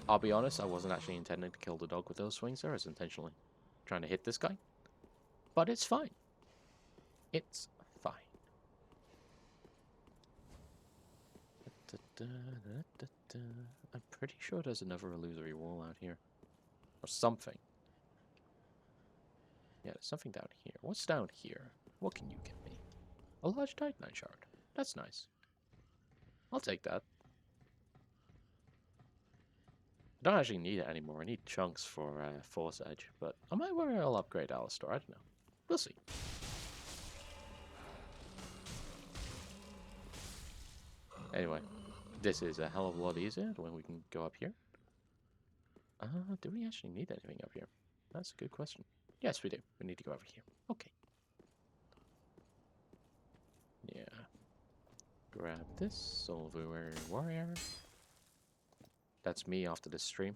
I'll be honest, I wasn't actually intending to kill the dog with those swings there. I was intentionally trying to hit this guy. But it's fine. It's fine. I'm pretty sure there's another illusory wall out here. Or something. Yeah, there's something down here. What's down here? What can you give me? A large Titanite shard. That's nice. I'll take that. I don't actually need it anymore. I need chunks for Force Edge, but I might well upgrade Alistar. I don't know. We'll see. Anyway, this is a hell of a lot easier when we can go up here. Do we actually need anything up here? That's a good question. Yes, we do. We need to go over here. Okay. Yeah. Grab this Silver Warrior. That's me after this stream.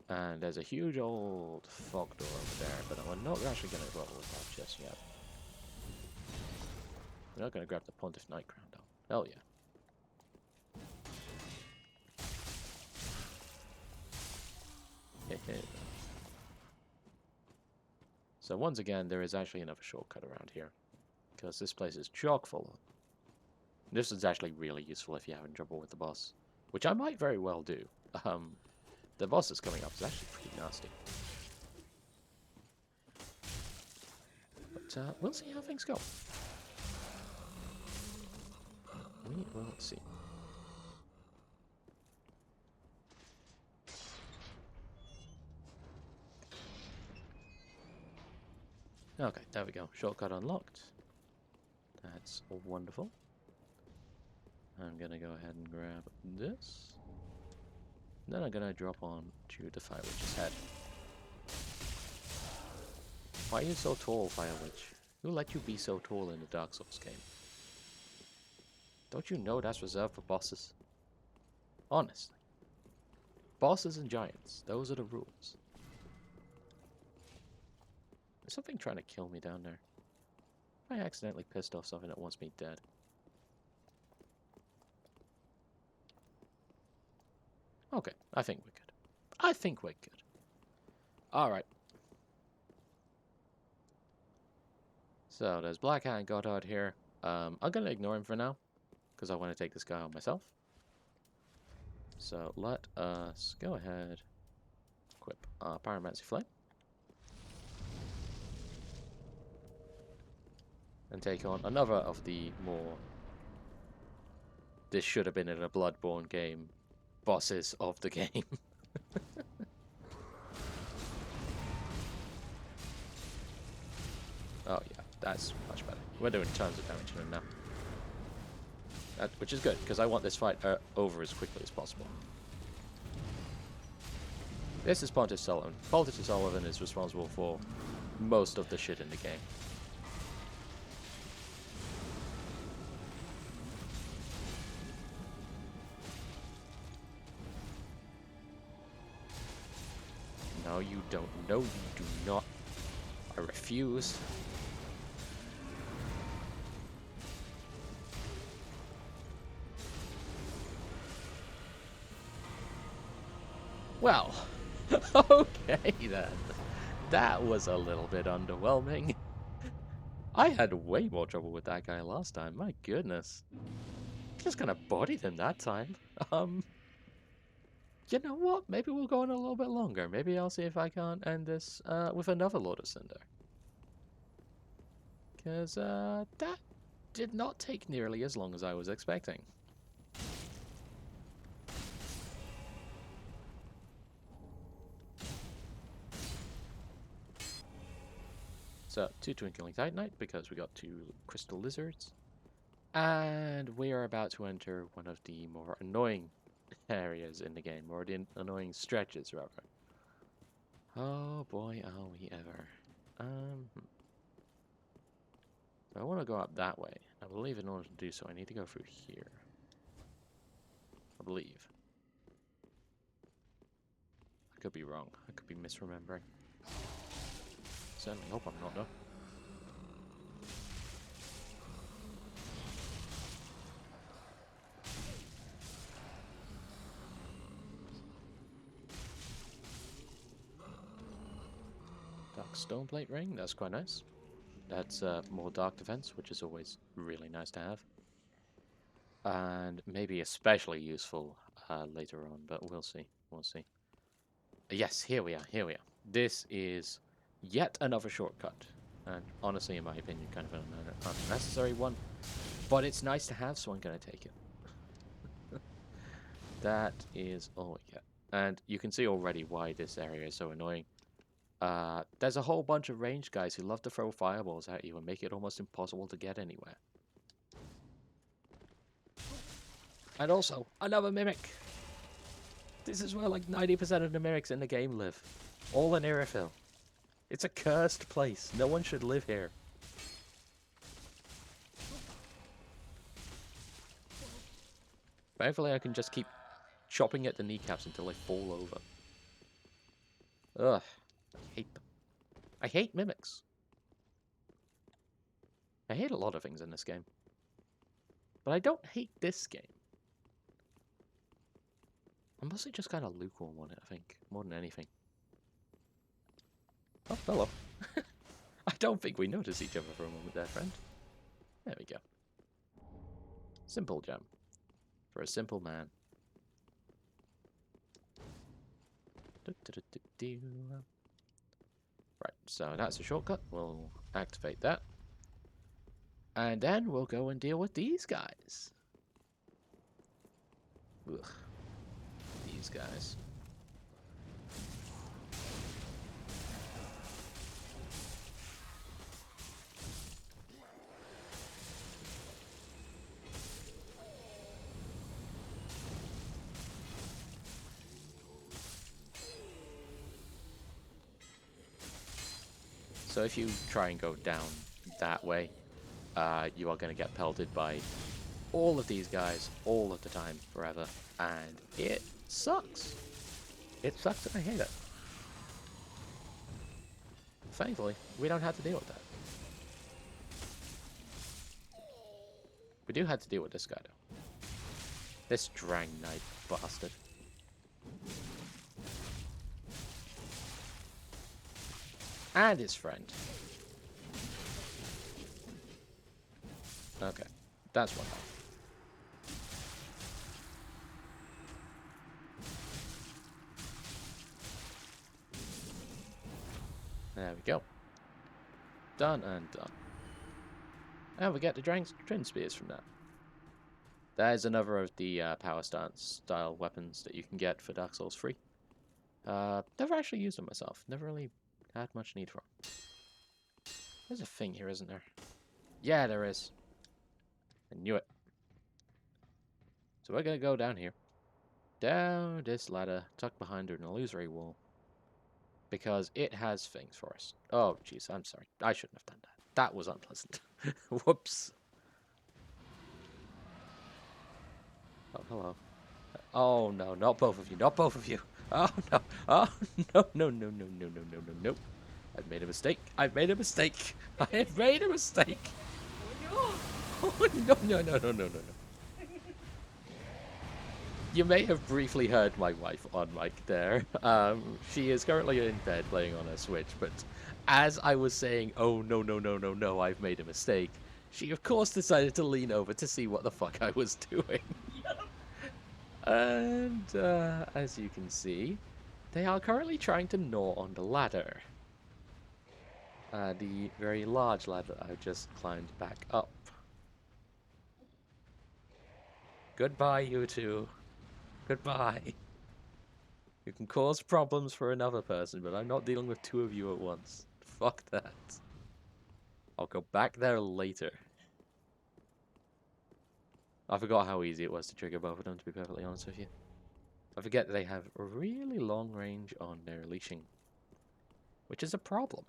And there's a huge old fog door over there, but we're not actually going to bother with that just yet. We're not going to grab the Pontiff Knight Crown though. Hell yeah. So once again, there is actually another shortcut around here. Because this place is chock full. This is actually really useful if you're having trouble with the boss. which I might very well do. The boss that's coming up is actually pretty nasty. But we'll see how things go. We will see. Okay, there we go. Shortcut unlocked. That's wonderful. I'm gonna go ahead and grab this. Then I'm gonna drop on to the Fire Witch's head. Why are you so tall, Fire Witch? Who let you be so tall in the Dark Souls game? Don't you know that's reserved for bosses? Honestly. Bosses and giants, those are the rules. There's something trying to kill me down there. I accidentally pissed off something that wants me dead. Okay, I think we're good. I think we're good. Alright. So, there's Black Hat and Goddard here. I'm gonna ignore him for now, because I want to take this guy on myself. So, let us go ahead, equip Pyromancy Flame. And take on another of the more... This should have been in a Bloodborne game. Bosses of the game. Oh yeah, that's much better. We're doing tons of damage to him now. Which is good, because I want this fight over as quickly as possible. This is Pontiff Sullivan. Pontiff Sullivan is responsible for most of the shit in the game. No, you don't. No, you do not. I refuse. Well, okay then. That was a little bit underwhelming. I had way more trouble with that guy last time. My goodness. Just kind of bodied him that time. You know what? Maybe we'll go on a little bit longer. Maybe I'll see if I can't end this with another Lord of Cinder. Because that did not take nearly as long as I was expecting. So, 2 Twinkling Titanite, because we got 2 Crystal Lizards. And we are about to enter one of the more annoying areas in the game, or the annoying stretches, rather. Oh boy, are we ever. I want to go up that way. I believe in order to do so, I need to go through here. I believe. I could be wrong. I could be misremembering. Certainly hope I'm not, though. Dark stone plate ring, that's quite nice. That's more dark defense, which is always really nice to have. And maybe especially useful later on, but we'll see. We'll see. Yes, here we are. Here we are. This is yet another shortcut. And honestly, in my opinion, kind of an unnecessary one. But it's nice to have, so I'm going to take it. That is all we get. And you can see already why this area is so annoying. There's a whole bunch of ranged guys who love to throw fireballs at you and make it almost impossible to get anywhere. And also, another mimic! This is where like 90% of the mimics in the game live. All in Irophil. It's a cursed place. No one should live here. Thankfully, I can just keep chopping at the kneecaps until they fall over. Ugh. I hate them. I hate mimics. I hate a lot of things in this game. But I don't hate this game. I'm mostly just kind of lukewarm on it, I think, more than anything. Oh, hello. I don't think we noticed each other for a moment there, friend. There we go. Simple gem. For a simple man. Right, so that's a shortcut. We'll activate that. And then we'll go and deal with these guys. Ugh. These guys. So if you try and go down that way, you are going to get pelted by all of these guys all of the time, forever. And it sucks. It sucks and I hate it. Thankfully, we don't have to deal with that. We do have to deal with this guy, though. This Drang Knight bastard. And his friend. Okay, that's one off. There we go. Done and done. And we get the Twin Spears from that. That is another of the power stance style weapons that you can get for Dark Souls 3. Never actually used them myself. Never really had much need for them. There's a thing here, isn't there? Yeah, there is. I knew it. So we're gonna go down here. Down this ladder, tucked behind an illusory wall. Because it has things for us. Oh, jeez, I'm sorry. I shouldn't have done that. That was unpleasant. Whoops. Oh, hello. Oh, no, not both of you. Not both of you. Oh, no. Oh, no, no, no, no, no, no, no, no, no. I've made a mistake. I've made a mistake. I have made a mistake. Oh, no, no, no, no, no, no, no. You may have briefly heard my wife on mic there. She is currently in bed playing on her Switch, but as I was saying, oh, no, no, no, no, no, I've made a mistake, she of course decided to lean over to see what the fuck I was doing. And as you can see, they are currently trying to gnaw on the ladder. The very large ladder I just climbed back up. Goodbye, you two. Goodbye. You can cause problems for another person, but I'm not dealing with two of you at once. Fuck that. I'll go back there later. I forgot how easy it was to trigger both of them, to be perfectly honest with you. I forget that they have a really long range on their leashing, which is a problem.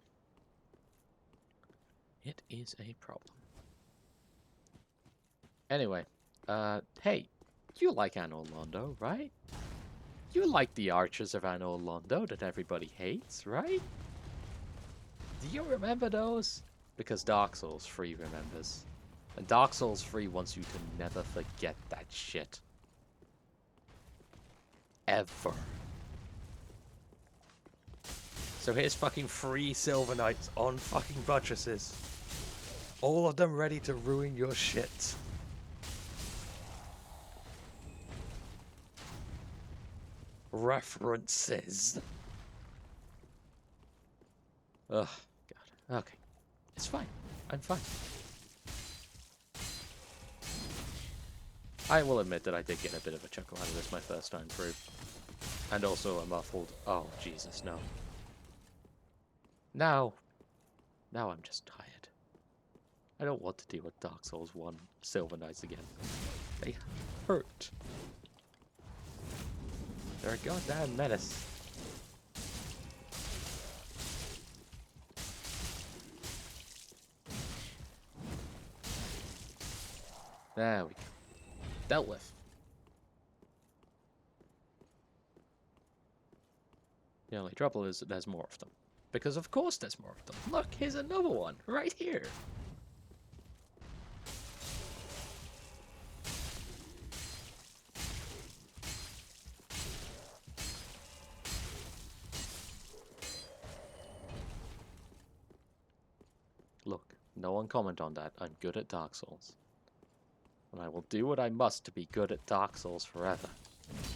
It is a problem. Anyway, hey, you like Anor Londo, right? You like the archers of Anor Londo that everybody hates, right? Do you remember those? Because Dark Souls 3 remembers. And Dark Souls 3 wants you to never forget that shit. Ever. So here's fucking 3 Silver Knights on fucking buttresses. All of them ready to ruin your shit. References. Ugh, God. Okay. It's fine. I'm fine. I will admit that I did get a bit of a chuckle out of this my first time through. And also a muffled, oh, Jesus, no. Now I'm just tired. I don't want to deal with Dark Souls 1 Silver Knights again. They hurt. They're a goddamn menace. There we go. Dealt with. The only trouble is that there's more of them. Because of course there's more of them. Look, here's another one, right here. Look, no one comment on that. I'm good at Dark Souls. And I will do what I must to be good at Dark Souls forever.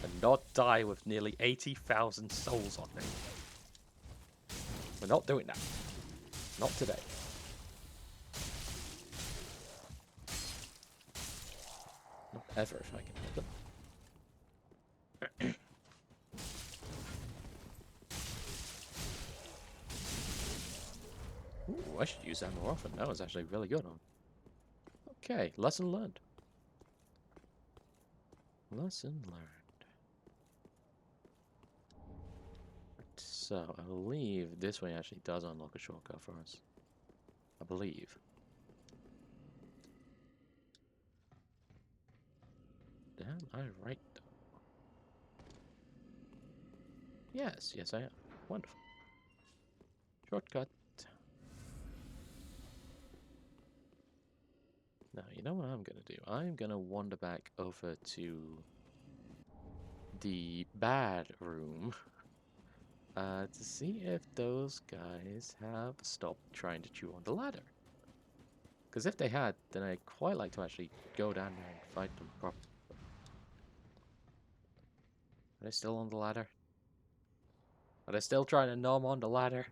And not die with nearly 80,000 souls on me. We're not doing that. Not today. Not ever if I can help it. Ooh, I should use that more often. That was actually really good on. Okay, lesson learned. Lesson learned. So, I believe this way actually does unlock a shortcut for us. I believe. Am I right, though? Yes, yes I am. Wonderful. Shortcut. Now, you know what I'm going to do? I'm going to wander back over to the bad room to see if those guys have stopped trying to chew on the ladder. Because if they had, then I'd quite like to actually go down there and fight them properly. Are they still on the ladder? Are they still trying to nom on the ladder?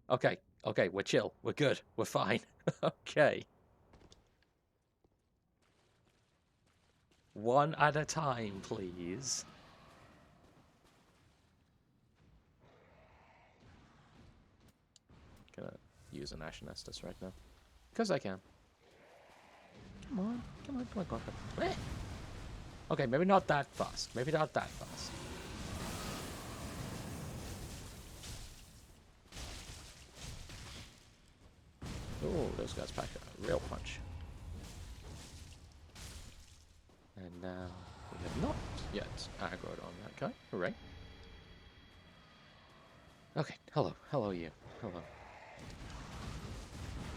Okay, okay, we're chill. We're good. We're fine. Okay. One at a time, please. Gonna use an Ashen Estus right now. Because I can. Come on, come on, come on, come on. Come on. Okay, maybe not that fast. Maybe not that fast. Oh, those guys pack a real punch. And now we have not yet aggroed on that guy. Hooray. Okay, hello. Hello, you. Hello.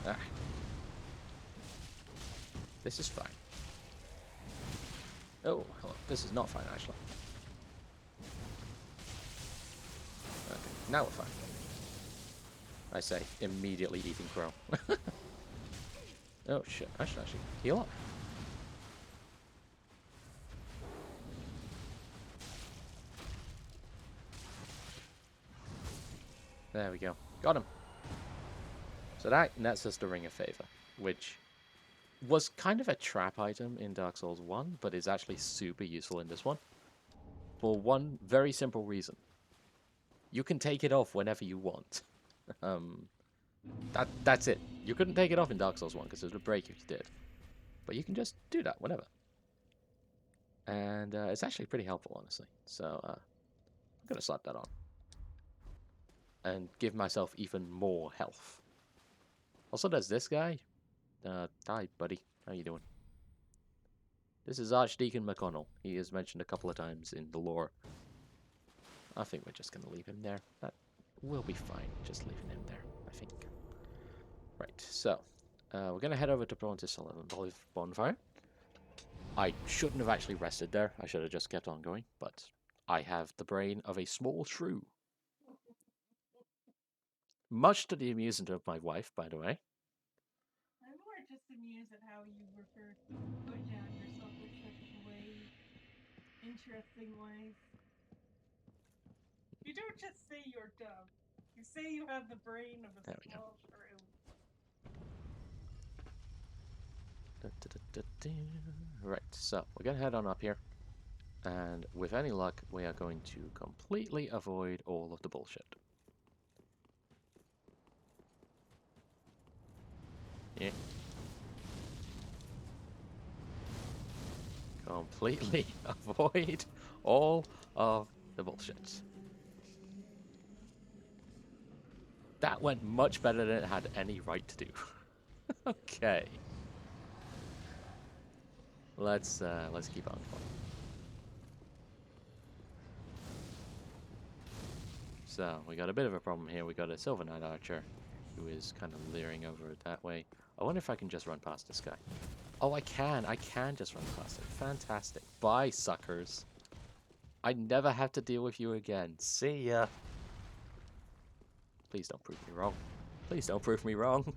Ah. This is fine. Oh, hello. This is not fine, actually. Okay, now we're fine. I say, immediately eating crow. Oh, shit. I should actually heal up. There we go. Got him. So that nets us the Ring of Favor, which was kind of a trap item in Dark Souls 1, but is actually super useful in this one. For one very simple reason. You can take it off whenever you want. That's it. You couldn't take it off in Dark Souls 1 because it would break if you did. But you can just do that whenever. And it's actually pretty helpful, honestly. So I'm going to slap that on. And give myself even more health. Also, there's this guy. Hi, buddy. How you doing? This is Archdeacon McConnell. He is mentioned a couple of times in the lore. I think we're just going to leave him there. That will be fine, just leaving him there, I think. Right, so we're going to head over to Brontis Olive Bonfire. I shouldn't have actually rested there. I should have just kept on going, but I have the brain of a small shrew. Much to the amusement of my wife, by the way. I'm more just amused at how you put down yourself in such way, interesting ways. You don't just say you're dumb. You say you have the brain of a small shrew. Right, so we're going to head on up here. And with any luck, we are going to completely avoid all of the bullshit. Yeah. Completely avoid all of the bullshit. That went much better than it had any right to do. Okay. Let's keep on going. So we got a bit of a problem here. We got a Silver Knight Archer who is kind of leering over it that way. I wonder if I can just run past this guy. Oh, I can just run past it. Fantastic. Bye, suckers. I never have to deal with you again. See ya. Please don't prove me wrong. Please don't prove me wrong.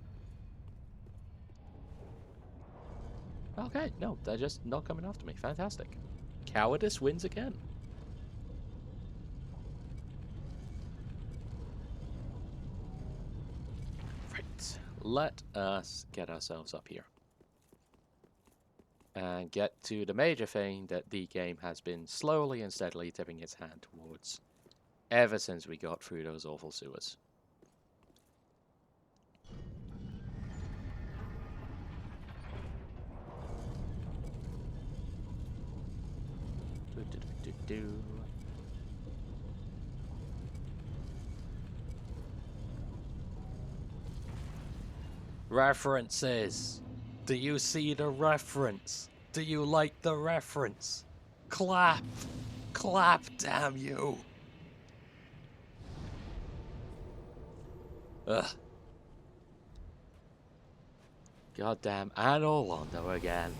Okay, no, they're just not coming after me. Fantastic. Cowardice wins again. Right, let us get ourselves up here. And get to the major thing that the game has been slowly and steadily tipping its hand towards ever since we got through those awful sewers. References. Do you see the reference? Do you like the reference? Clap! Clap, damn you! Ugh. Goddamn Anno Londo again.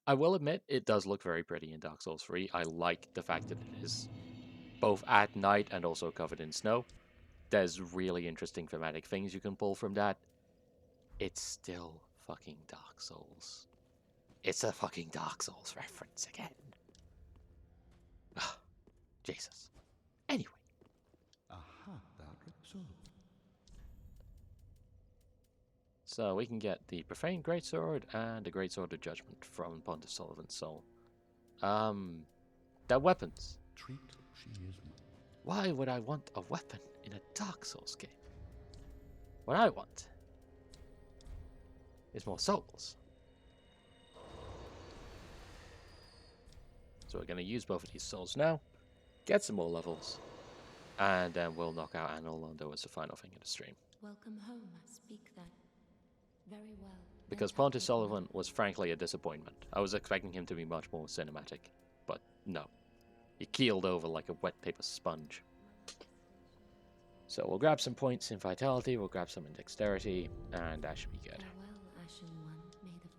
I will admit, it does look very pretty in Dark Souls 3. I like the fact that it is both at night and also covered in snow. There's really interesting thematic things you can pull from that. It's still fucking Dark Souls. It's a fucking Dark Souls reference again. Jesus. Anyway. Aha, Dante. So we can get the Profane Greatsword and the Greatsword of Judgment from Pontiff Sullivan's Soul. They're weapons. Treat she is. Why would I want a weapon in a Dark Souls game? What I want is more souls. So we're going to use both of these souls now, get some more levels, and then we'll knock out Anno Londo as the final thing in the stream. Welcome home, I speak that. Very well. Because Pontiff Sullivan was frankly a disappointment. I was expecting him to be much more cinematic, but no. He keeled over like a wet paper sponge. So we'll grab some points in Vitality, we'll grab some in Dexterity, and that should be good. Farewell, Ashen One, made of...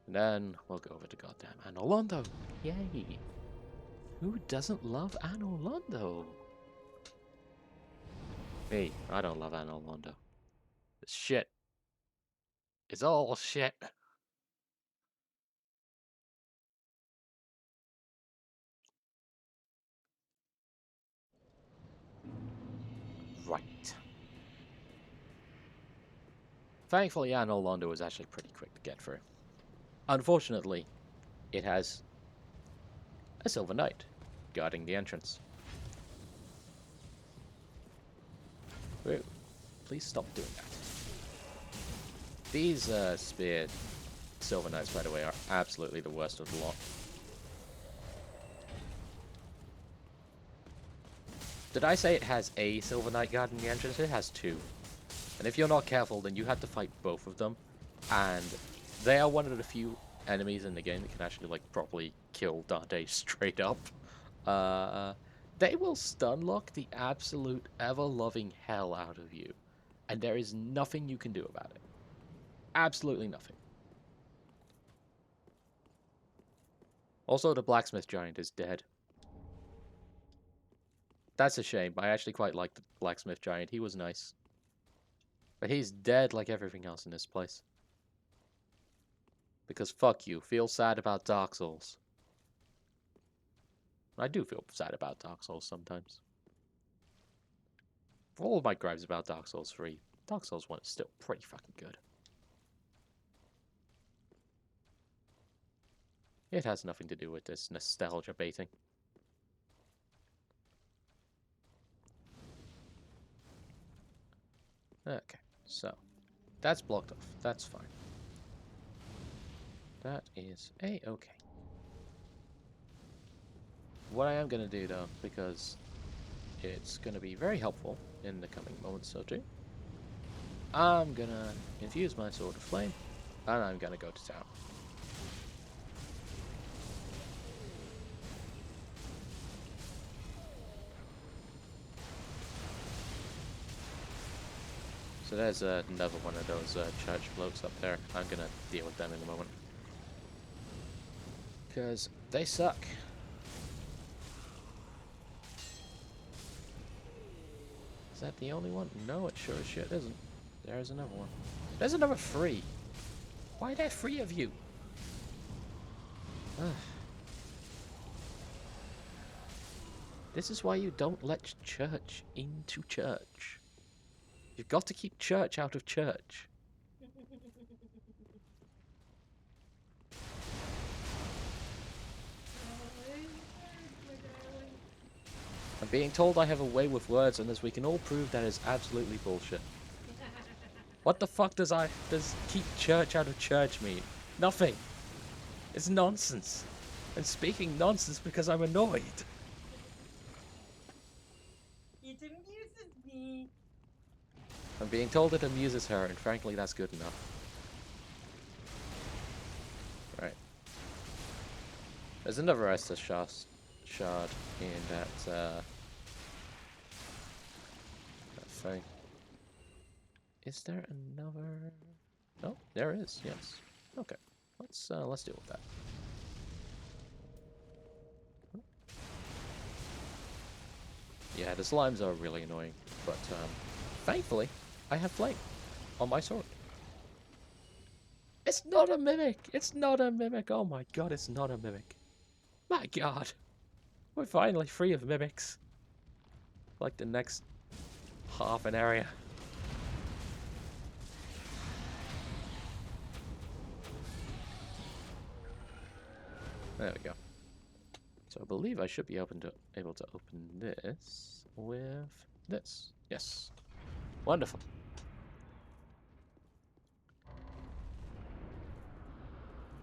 And then we'll go over to goddamn Anno Londo. Yay! Who doesn't love Anno Londo? Me, I don't love Anno Londo. It's shit. It's all shit. Right. Thankfully, Anno Londo is actually pretty quick to get through. Unfortunately, it has a Silver Knight guarding the entrance. Whoa. Please stop doing that. These speared Silver Knights, by the way, are absolutely the worst of the lot. Did I say it has a Silver Knight guarding the entrance? It has two. And if you're not careful, then you have to fight both of them. And they are one of the few enemies in the game that can actually, like, properly kill Dante straight up. They will stun lock the absolute ever-loving hell out of you. And there is nothing you can do about it. Absolutely nothing. Also, the Blacksmith Giant is dead. That's a shame. I actually quite liked the Blacksmith Giant. He was nice. But he's dead like everything else in this place. Because fuck you. Feel sad about Dark Souls. I do feel sad about Dark Souls sometimes. For all of my gripes about Dark Souls 3, Dark Souls 1 is still pretty fucking good. It has nothing to do with this nostalgia baiting. Okay, so that's blocked off. That's fine. That is a-okay. What I am going to do, though, because it's going to be very helpful in the coming moments or two, I'm going to infuse my Sword of Flame, and I'm going to go to town. So there's another one of those church blokes up there. I'm going to deal with them in a moment. Because they suck. Is that the only one? No, it sure as shit isn't. There's another one. There's another 3. Why are there 3 of you? Ugh. This is why you don't let church into church. You've got to keep church out of church. I'm being told I have a way with words, and as we can all prove, that is absolutely bullshit. What the fuck does keep church out of church mean? Nothing. It's nonsense. I'm speaking nonsense because I'm annoyed. It amuses me. I'm being told it amuses her, and frankly, that's good enough. Right. There's another Estus shard in that thing. Is there another? Oh, there is. Yes. Okay. Let's deal with that. Yeah, the slimes are really annoying, but thankfully, I have flame on my sword. It's not a mimic! It's not a mimic! Oh my god, it's not a mimic. My god! We're finally free of mimics. Like the next half an area. There we go. So I believe I should be able to open this with this. Yes. Wonderful.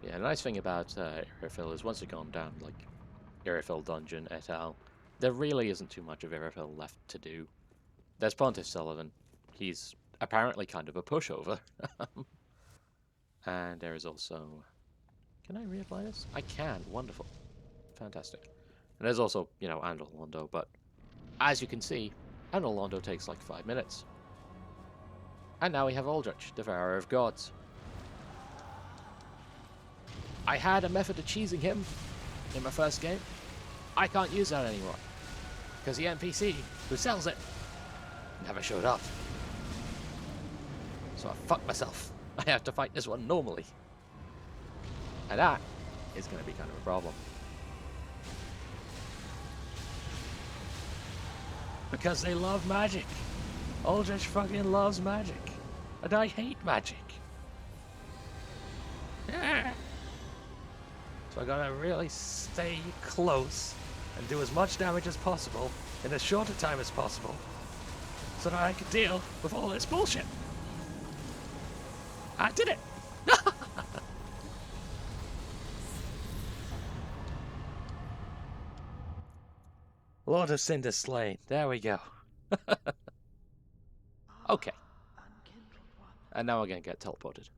Yeah, the nice thing about Irophil is once you've gone down, like, Irophil Dungeon et al., there really isn't too much of Irophil left to do. There's Pontiff Sullivan. He's apparently kind of a pushover. And there is also... Can I reapply this? I can. Wonderful. Fantastic. And there's also, you know, Andal Londo, but as you can see, Andal Londo takes like 5 minutes. And now we have Aldrich, Devourer of Gods. I had a method of cheesing him in my first game. I can't use that anymore. Because the NPC who sells it never showed up. So I fucked myself. I have to fight this one normally. And that is going to be kind of a problem. Because they love magic. Aldrich fucking loves magic. And I hate magic. So I gotta really stay close and do as much damage as possible in as short a time as possible so that I can deal with all this bullshit. I did it! Lord of Cinder slain. There we go. Okay. And now we're gonna get teleported.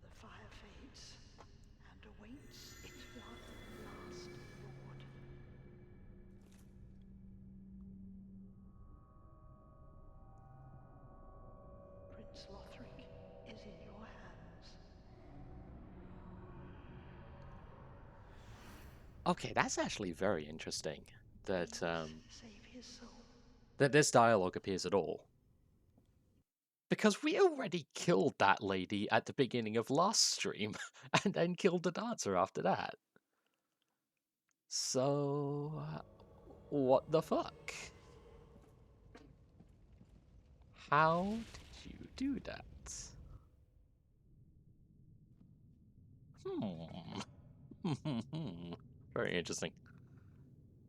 The fire fades and awaits its one last lord. Prince Lothric is in your hands. Okay, that's actually very interesting that Save his soul. that this dialogue appears at all. Because we already killed that lady at the beginning of last stream, and then killed the dancer after that. So, what the fuck? How did you do that? Very interesting.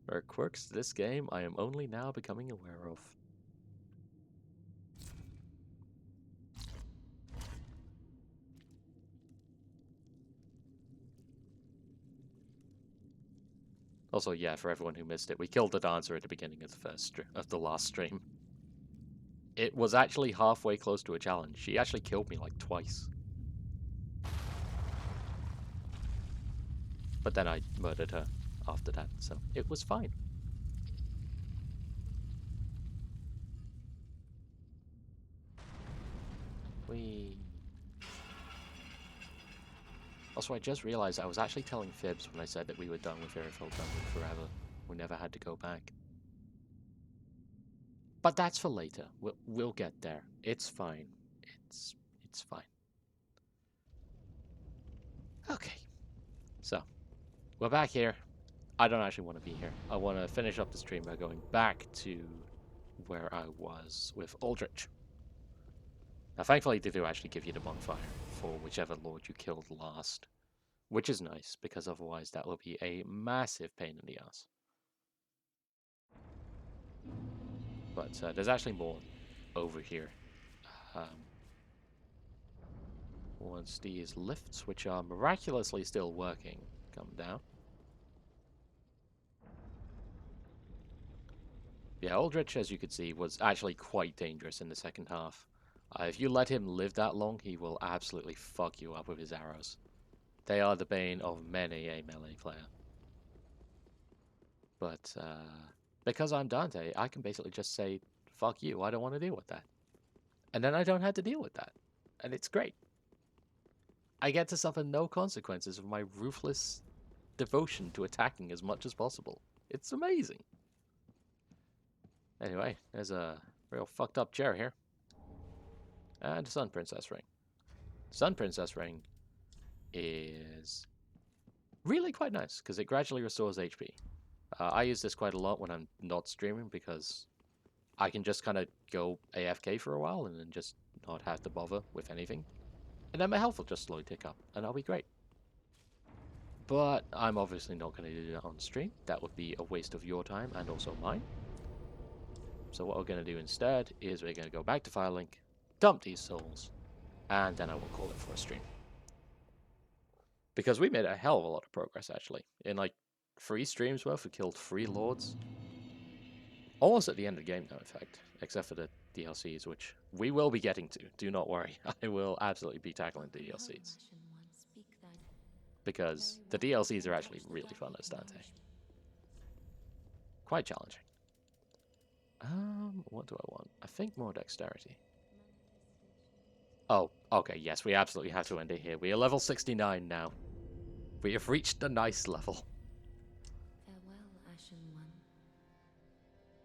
There are quirks to this game I am only now becoming aware of. Also, yeah, for everyone who missed it, we killed the dancer at the beginning of the last stream. It was actually halfway close to a challenge. She actually killed me like twice. But then I murdered her after that, so it was fine. Also, I just realized I was actually telling fibs when I said that we were done with Irophil Dungeon forever. We never had to go back. But that's for later. We'll get there. It's fine. It's fine. Okay. So, we're back here. I don't actually want to be here. I want to finish up the stream by going back to where I was with Aldrich. Now, thankfully, they do actually give you the bonfire for whichever lord you killed last, which is nice, because otherwise that will be a massive pain in the ass. But there's actually more over here. Once these lifts, which are miraculously still working, come down. Yeah, Aldrich, as you could see, was actually quite dangerous in the second half. If you let him live that long, he will absolutely fuck you up with his arrows. They are the bane of many a melee player. But because I'm Dante, I can basically just say, fuck you, I don't want to deal with that. And then I don't have to deal with that. And it's great. I get to suffer no consequences of my ruthless devotion to attacking as much as possible. It's amazing. Anyway, there's a real fucked up chair here. And a Sun Princess ring. Sun Princess ring is really quite nice because it gradually restores HP. I use this quite a lot when I'm not streaming because I can just kind of go AFK for a while and then just not have to bother with anything. And then my health will just slowly tick up and I'll be great. But I'm obviously not going to do that on stream. That would be a waste of your time and also mine. So what we're going to do instead is we're going to go back to Firelink, dump these souls, and then I will call it for a stream. Because we made a hell of a lot of progress, actually. In like 3 streams worth, we killed 3 lords. Almost at the end of the game now, in fact. Except for the DLCs, which we will be getting to. Do not worry. I will absolutely be tackling the DLCs. Because the DLCs are actually really fun as Dante. Quite challenging. What do I want? I think more dexterity. Oh, okay, yes, we absolutely have to end it here. We are level 69 now. We have reached a nice level. Farewell, Ashen One.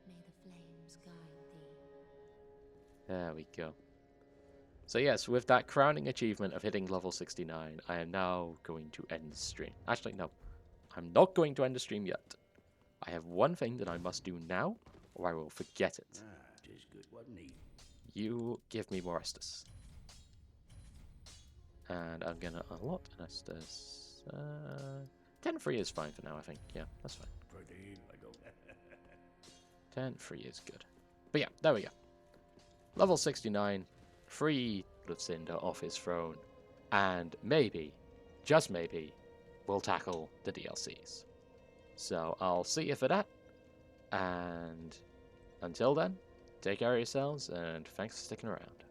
May the flames guide thee. There we go. So yes, with that crowning achievement of hitting level 69, I am now going to end the stream. Actually, no. I'm not going to end the stream yet. I have one thing that I must do now, or I will forget it. Tis good, wasn't he? You give me more Estus. And I'm gonna unlock an Estus. 10 free is fine for now, I think. Yeah, that's fine. 10 free is good. But yeah, there we go. Level 69, free of Cinder off his throne, and maybe, just maybe, we'll tackle the DLCs. So I'll see you for that, and until then, take care of yourselves, and thanks for sticking around.